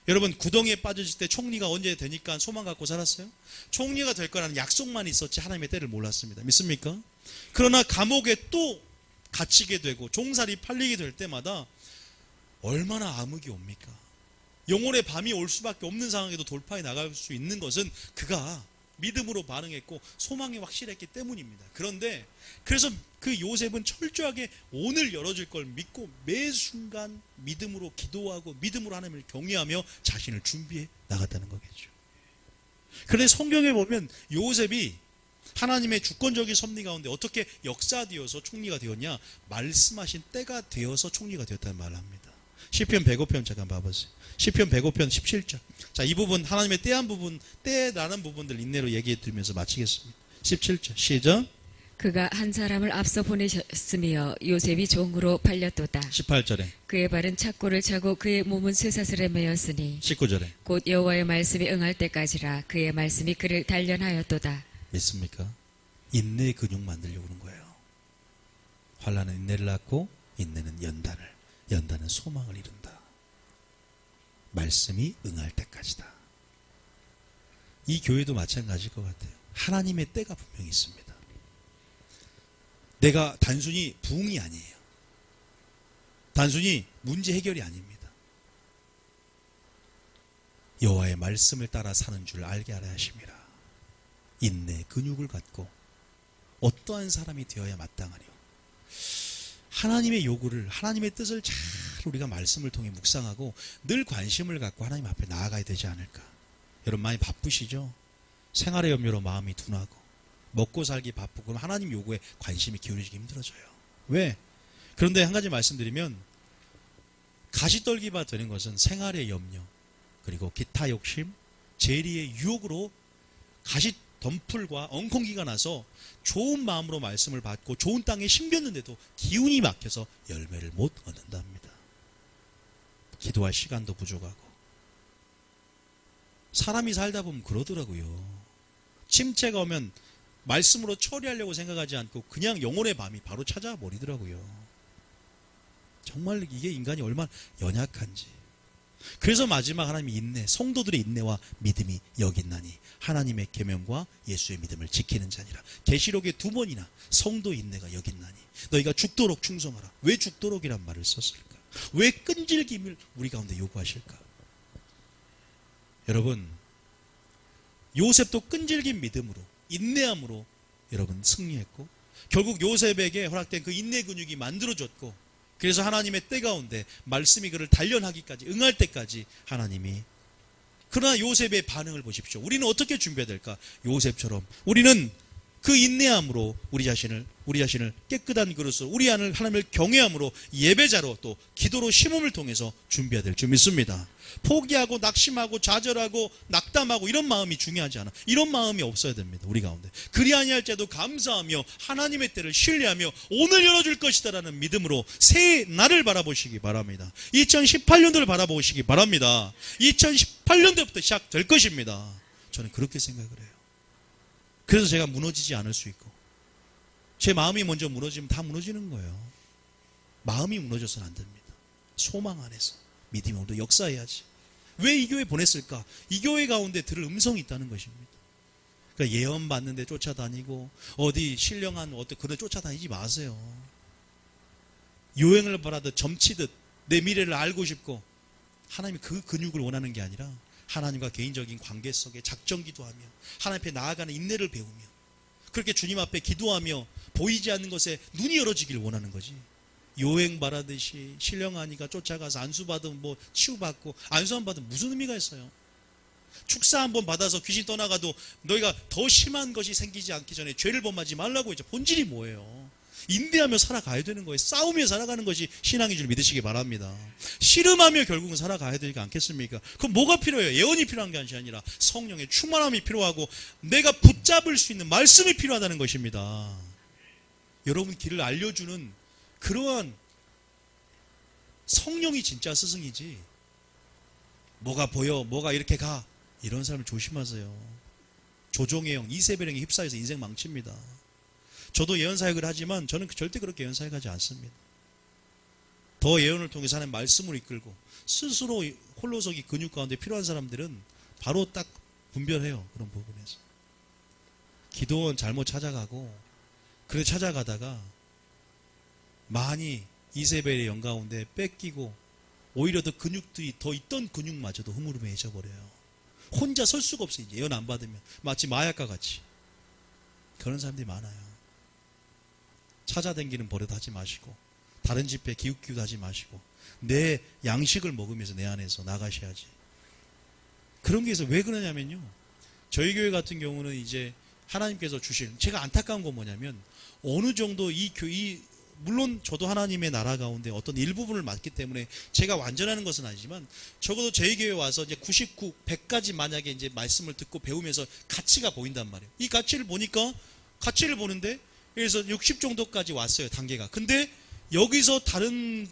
여러분, 구덩이에 빠졌을 때 총리가 언제 되니까 소망 갖고 살았어요? 총리가 될 거라는 약속만 있었지 하나님의 때를 몰랐습니다. 믿습니까? 그러나 감옥에 또 갇히게 되고 종살이 팔리게 될 때마다 얼마나 암흑이 옵니까? 영혼의 밤이 올 수밖에 없는 상황에도 돌파해 나갈 수 있는 것은 그가 믿음으로 반응했고 소망이 확실했기 때문입니다. 그래서 그 요셉은 철저하게 오늘 열어줄 걸 믿고 매 순간 믿음으로 기도하고 믿음으로 하나님을 경외하며 자신을 준비해 나갔다는 거겠죠. 그런데 성경에 보면 요셉이 하나님의 주권적인 섭리 가운데 어떻게 역사되어서 총리가 되었냐? 말씀하신 때가 되어서 총리가 되었다는 말을 합니다. 시편 105편 잠깐 봐보세요. 시편 105편 17절. 자, 이 부분 하나님의 때한 부분, 때라는 부분들 인내로 얘기해 드리면서 마치겠습니다. 17절 시작. 그가 한 사람을 앞서 보내셨으며 요셉이 종으로 팔렸도다. 18절에 그의 발은 착고를 차고 그의 몸은 쇠사슬에 매였으니 19절에 곧 여호와의 말씀이 응할 때까지라 그의 말씀이 그를 단련하였도다. 믿습니까? 인내의 근육 만들려고 그런 거예요. 환난은 인내를 낳고 인내는 연단을, 연단은 소망을 이룬다. 말씀이 응할 때까지다. 이 교회도 마찬가지일 것 같아요. 하나님의 때가 분명히 있습니다. 내가 단순히 부흥이 아니에요. 단순히 문제 해결이 아닙니다. 여호와의 말씀을 따라 사는 줄 알게 하라 하심이라. 인내 근육을 갖고 어떠한 사람이 되어야 마땅하뇨. 하나님의 요구를, 하나님의 뜻을 잘 우리가 말씀을 통해 묵상하고 늘 관심을 갖고 하나님 앞에 나아가야 되지 않을까. 여러분 많이 바쁘시죠? 생활의 염려로 마음이 둔하고 먹고 살기 바쁘고 그럼 하나님 요구에 관심이 기울이기 힘들어져요. 왜? 그런데 한 가지 말씀드리면 가시떨기가 되는 것은 생활의 염려 그리고 기타 욕심, 재리의 유혹으로 가시 덤풀과 엉겅기가 나서 좋은 마음으로 말씀을 받고 좋은 땅에 심겼는데도 기운이 막혀서 열매를 못 얻는답니다. 기도할 시간도 부족하고 사람이 살다 보면 그러더라고요. 침체가 오면 말씀으로 처리하려고 생각하지 않고 그냥 영혼의 밤이 바로 찾아와 버리더라고요. 정말 이게 인간이 얼마나 연약한지. 그래서 마지막 하나님이 인내, 성도들의 인내와 믿음이 여기 있나니 하나님의 계명과 예수의 믿음을 지키는 자니라. 계시록에 2번이나 성도 인내가 여기 있나니 너희가 죽도록 충성하라. 왜 죽도록이란 말을 썼을까? 왜 끈질김을 우리 가운데 요구하실까? 여러분, 요셉도 끈질긴 믿음으로 인내함으로 여러분 승리했고 결국 요셉에게 허락된 그 인내 근육이 만들어졌고 그래서 하나님의 때 가운데 말씀이 그를 단련하기까지 응할 때까지 하나님이. 그러나 요셉의 반응을 보십시오. 우리는 어떻게 준비해야 될까? 요셉처럼 우리는 그 인내함으로 우리 자신을 깨끗한 그릇으로 우리 안을 하나님을 경외함으로 예배자로 또 기도로 심음을 통해서 준비해야 될 줄 믿습니다. 포기하고 낙심하고 좌절하고 낙담하고 이런 마음이 중요하지 않아. 이런 마음이 없어야 됩니다. 우리 가운데. 그리 아니할 때도 감사하며 하나님의 때를 신뢰하며 오늘 열어줄 것이다라는 믿음으로 새 날을 바라보시기 바랍니다. 2018년도를 바라보시기 바랍니다. 2018년도부터 시작될 것입니다. 저는 그렇게 생각을 해요. 그래서 제가 무너지지 않을 수 있고 제 마음이 먼저 무너지면 다 무너지는 거예요. 마음이 무너져서는 안 됩니다. 소망 안에서 믿음이 오늘도 역사해야지. 왜 이 교회 보냈을까? 이 교회 가운데 들을 음성이 있다는 것입니다. 그러니까 예언 받는데 쫓아다니고 어디 신령한 어떤 그런 쫓아다니지 마세요. 요행을 바라듯 점치듯 내 미래를 알고 싶고 하나님이 그 근육을 원하는 게 아니라 하나님과 개인적인 관계 속에 작정 기도하며 하나님 앞에 나아가는 인내를 배우며 그렇게 주님 앞에 기도하며 보이지 않는 것에 눈이 열어지기를 원하는 거지. 요행 바라듯이 신령하니까 쫓아가서 안수받으면 뭐 치유받고 안수 안 받으면 무슨 의미가 있어요? 축사 한번 받아서 귀신 떠나가도 너희가 더 심한 것이 생기지 않기 전에 죄를 범하지 말라고 했죠. 본질이 뭐예요? 인내하며 살아가야 되는 거예요. 싸우며 살아가는 것이 신앙인 줄 믿으시기 바랍니다. 씨름하며 결국은 살아가야 되지 않겠습니까? 그럼 뭐가 필요해요? 예언이 필요한 게 아니라 성령의 충만함이 필요하고 내가 붙잡을 수 있는 말씀이 필요하다는 것입니다. 여러분 길을 알려주는 그러한 성령이 진짜 스승이지 뭐가 보여 뭐가 이렇게 가 이런 사람을 조심하세요. 조종의 영 이세벨 형에 휩싸여서 인생 망칩니다. 저도 예언 사역을 하지만 저는 절대 그렇게 예언 사역하지 않습니다. 더 예언을 통해서 하나님 말씀으로 이끌고 스스로 홀로서기 근육 가운데 필요한 사람들은 바로 딱 분별해요. 그런 부분에서 기도원 잘못 찾아가고 그래 찾아가다가 많이 이세벨의 영 가운데 뺏기고 오히려 더 근육들이 더 있던 근육마저도 흐물음해져 버려요. 혼자 설 수가 없어요. 예언 안 받으면 마치 마약과 같이 그런 사람들이 많아요. 찾아다니는 버릇 하지 마시고 다른 집회 기웃기웃 하지 마시고 내 양식을 먹으면서 내 안에서 나가셔야지. 그런 게 있어요. 왜 그러냐면요. 저희 교회 같은 경우는 이제 하나님께서 주신 제가 안타까운 건 뭐냐면 어느 정도 물론 저도 하나님의 나라 가운데 어떤 일부분을 맡기 때문에 제가 완전하는 것은 아니지만 적어도 저희 교회 와서 이제 99, 100까지 만약에 이제 말씀을 듣고 배우면서 가치가 보인단 말이에요. 이 가치를 보니까 가치를 보는데 그래서 60 정도까지 왔어요. 단계가. 근데 여기서 다른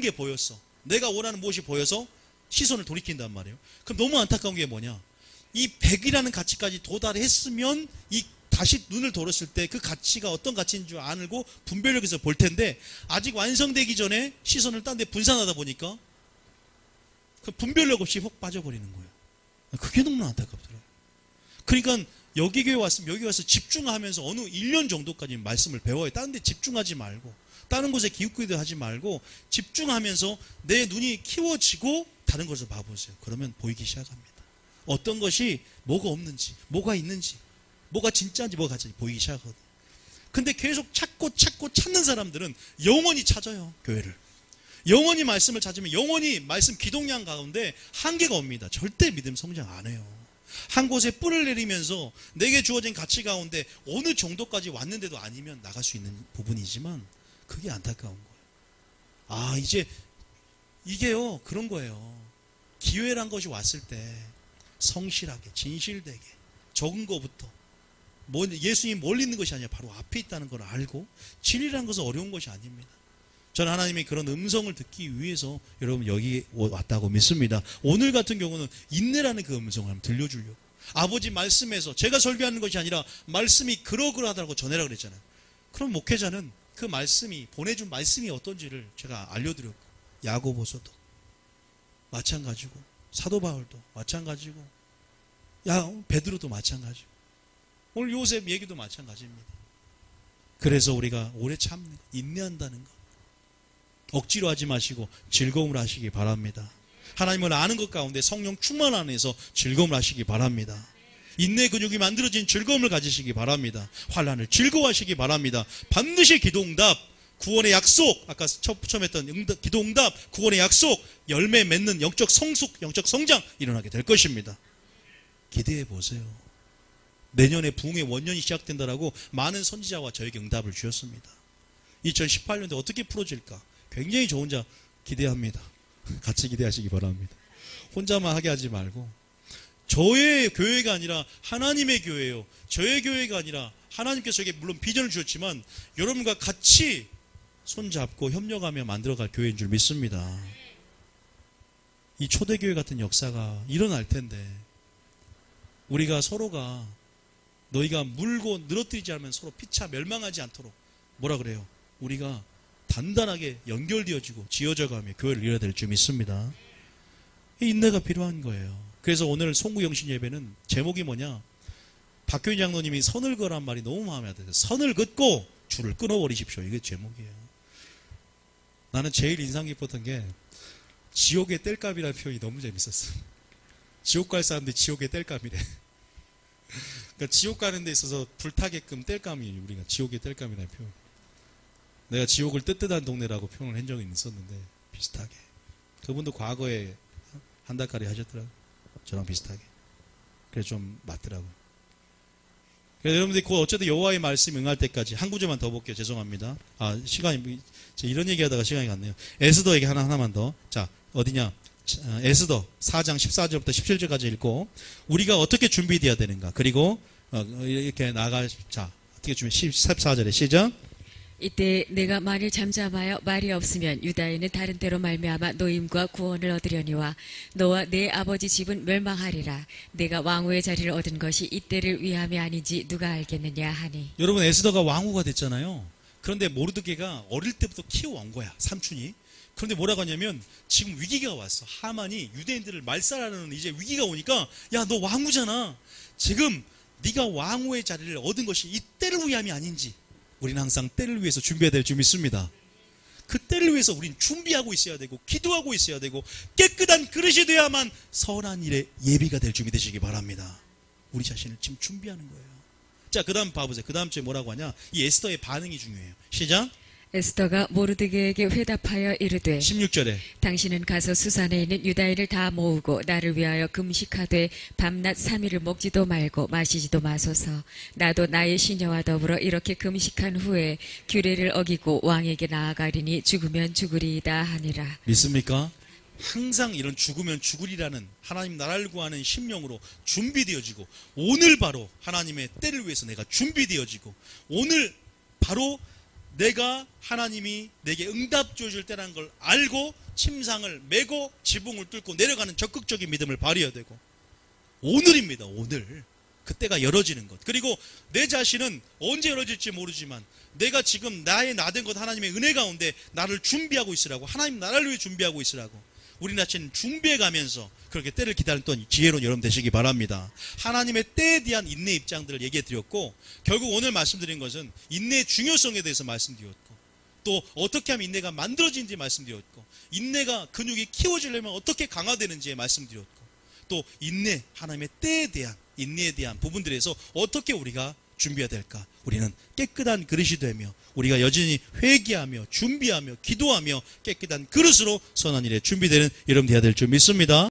게 보였어. 내가 원하는 무엇이 보여서 시선을 돌이킨단 말이에요. 그럼 너무 안타까운 게 뭐냐? 이 100이라는 가치까지 도달했으면 이 다시 눈을 돌았을 때 그 가치가 어떤 가치인 줄 알고 분별력에서 볼 텐데 아직 완성되기 전에 시선을 딴 데 분산하다 보니까 그 분별력 없이 훅 빠져버리는 거예요. 그게 너무 안타깝더라고요. 그러니까 여기 교회 왔으면 여기 와서 집중하면서 어느 1년 정도까지 말씀을 배워요. 다른 데 집중하지 말고 다른 곳에 기웃기웃 하지 말고 집중하면서 내 눈이 키워지고 다른 것을 봐보세요. 그러면 보이기 시작합니다. 어떤 것이 뭐가 없는지, 뭐가 있는지, 뭐가 진짜인지, 뭐가 가짜인지 보이기 시작하거든요. 근데 계속 찾고 찾는 사람들은 영원히 찾아요. 교회를. 영원히 말씀을 찾으면 영원히 말씀 기동량 가운데 한계가 옵니다. 절대 믿음 성장 안 해요. 한 곳에 뿔을 내리면서 내게 주어진 가치 가운데 어느 정도까지 왔는데도 아니면 나갈 수 있는 부분이지만 그게 안타까운 거예요. 이게요 그런 거예요. 기회란 것이 왔을 때 성실하게 진실되게 적은 것부터 예수님 멀리 있는 것이 아니라 바로 앞에 있다는 걸 알고 진리라는 것은 어려운 것이 아닙니다. 저는 하나님의 그런 음성을 듣기 위해서 여러분 여기 왔다고 믿습니다. 오늘 같은 경우는 인내라는 그 음성을 한번 들려주려고 아버지 말씀에서 제가 설교하는 것이 아니라 말씀이 그러그러하다고 전해라 그랬잖아요. 그럼 목회자는 그 말씀이 보내준 말씀이 어떤지를 제가 알려드렸고 야고보서도 마찬가지고 사도 바울도 마찬가지고 베드로도 마찬가지고 오늘 요셉 얘기도 마찬가지입니다. 그래서 우리가 오래 참는 것, 인내한다는 것 억지로 하지 마시고 즐거움을 하시기 바랍니다. 하나님을 아는 것 가운데 성령 충만 안에서 즐거움을 하시기 바랍니다. 인내 근육이 만들어진 즐거움을 가지시기 바랍니다. 환난을 즐거워하시기 바랍니다. 반드시 기도응답, 구원의 약속, 아까 처음 했던 기도응답, 구원의 약속, 열매 맺는 영적 성숙, 영적 성장 일어나게 될 것입니다. 기대해 보세요. 내년에 부흥의 원년이 시작된다라고 많은 선지자와 저에게 응답을 주셨습니다. 2018년도에 어떻게 풀어질까? 굉장히 좋은 자 기대합니다. 같이 기대하시기 바랍니다. 혼자만 하게 하지 말고 저의 교회가 아니라 하나님의 교회예요. 저의 교회가 아니라 하나님께서 저에게 물론 비전을 주셨지만 여러분과 같이 손잡고 협력하며 만들어갈 교회인 줄 믿습니다. 이 초대교회 같은 역사가 일어날 텐데 우리가 서로가 너희가 물고 늘어뜨리지 않으면 서로 피차 멸망하지 않도록 뭐라 그래요? 우리가 단단하게 연결되어지고 지어져가며 교회를 이뤄야 될 줄 믿습니다. 인내가 필요한 거예요. 그래서 오늘 송구영신 예배는 제목이 뭐냐? 박교인 장로님이 선을 그란 말이 너무 마음에 들어요. 선을 긋고 줄을 끊어버리십시오. 이게 제목이에요. 나는 제일 인상 깊었던 게 지옥의 땔감이라는 표현이 너무 재밌었어. 지옥 갈 사람들이 지옥의 땔감이래. 그러니까 지옥 가는 데 있어서 불타게끔 땔감이에요. 우리가 지옥의 땔감이라는 표현. 내가 지옥을 뜨뜻한 동네라고 표현을 한 적이 있었는데 비슷하게. 그분도 과거에 한 달까지 하셨더라고요. 저랑 비슷하게. 그래서 좀 맞더라고요. 그래서 여러분들이 어쨌든 여호와의 말씀 응할 때까지 한 구절만 더 볼게요. 죄송합니다. 시간이 이런 얘기하다가 시간이 갔네요. 에스더 얘기 하나만 더. 자, 어디냐? 에스더 4장 14절부터 17절까지 읽고 우리가 어떻게 준비되어야 되는가. 그리고 이렇게 자, 어떻게 준비? 14절에 시작. 이때 내가 만일 잠잠하여 말이 없으면 유다인은 다른 데로 말미암아 노임과 구원을 얻으려니와 너와 내 아버지 집은 멸망하리라. 내가 왕후의 자리를 얻은 것이 이때를 위함이 아닌지 누가 알겠느냐 하니. 여러분 에스더가 왕후가 됐잖아요. 그런데 모르드게가 어릴 때부터 키워온 거야. 삼촌이. 그런데 뭐라고 하냐면 지금 위기가 왔어. 하만이 유대인들을 말살하는 이제 위기가 오니까 야, 너 왕후잖아. 지금 네가 왕후의 자리를 얻은 것이 이때를 위함이 아닌지. 우리는 항상 때를 위해서 준비해야 될 줄 믿습니다. 그 때를 위해서 우리는 준비하고 있어야 되고 기도하고 있어야 되고 깨끗한 그릇이 돼야만 선한 일에 예비가 될 줄 믿으시기 바랍니다. 우리 자신을 지금 준비하는 거예요. 자, 그 다음 봐보세요. 그 다음 주에 뭐라고 하냐? 이 에스더의 반응이 중요해요. 시작. 에스더가 모르드게에게 회답하여 이르되 16절에 당신은 가서 수산에 있는 유다인을 다 모으고 나를 위하여 금식하되 밤낮 3일을 먹지도 말고 마시지도 마소서. 나도 나의 시녀와 더불어 이렇게 금식한 후에 규례를 어기고 왕에게 나아가리니 죽으면 죽으리이다 하니라. 믿습니까? 항상 이런 죽으면 죽으리라는 하나님 나라를 구하는 심령으로 준비되어지고 오늘 바로 하나님의 때를 위해서 내가 준비되어지고 오늘 바로 내가 하나님이 내게 응답 주어줄 때라는 걸 알고 침상을 메고 지붕을 뚫고 내려가는 적극적인 믿음을 발휘해야 되고 오늘입니다. 오늘 그때가 열어지는 것. 그리고 내 자신은 언제 열어질지 모르지만 내가 지금 나의 나된 것 하나님의 은혜 가운데 나를 준비하고 있으라고, 하나님 나라를 위해 준비하고 있으라고 우리 자신 준비해 가면서 그렇게 때를 기다렸던 지혜로운 여러분 되시기 바랍니다. 하나님의 때에 대한 인내 입장들을 얘기해 드렸고, 결국 오늘 말씀드린 것은 인내의 중요성에 대해서 말씀드렸고, 또 어떻게 하면 인내가 만들어지는지 말씀드렸고, 인내가 근육이 키워지려면 어떻게 강화되는지 말씀드렸고, 또 인내, 하나님의 때에 대한 인내에 대한 부분들에서 어떻게 우리가 준비해야 될까? 우리는 깨끗한 그릇이 되며 우리가 여전히 회개하며 준비하며 기도하며 깨끗한 그릇으로 선한 일에 준비되는 여러분 되어야 될 줄 믿습니다.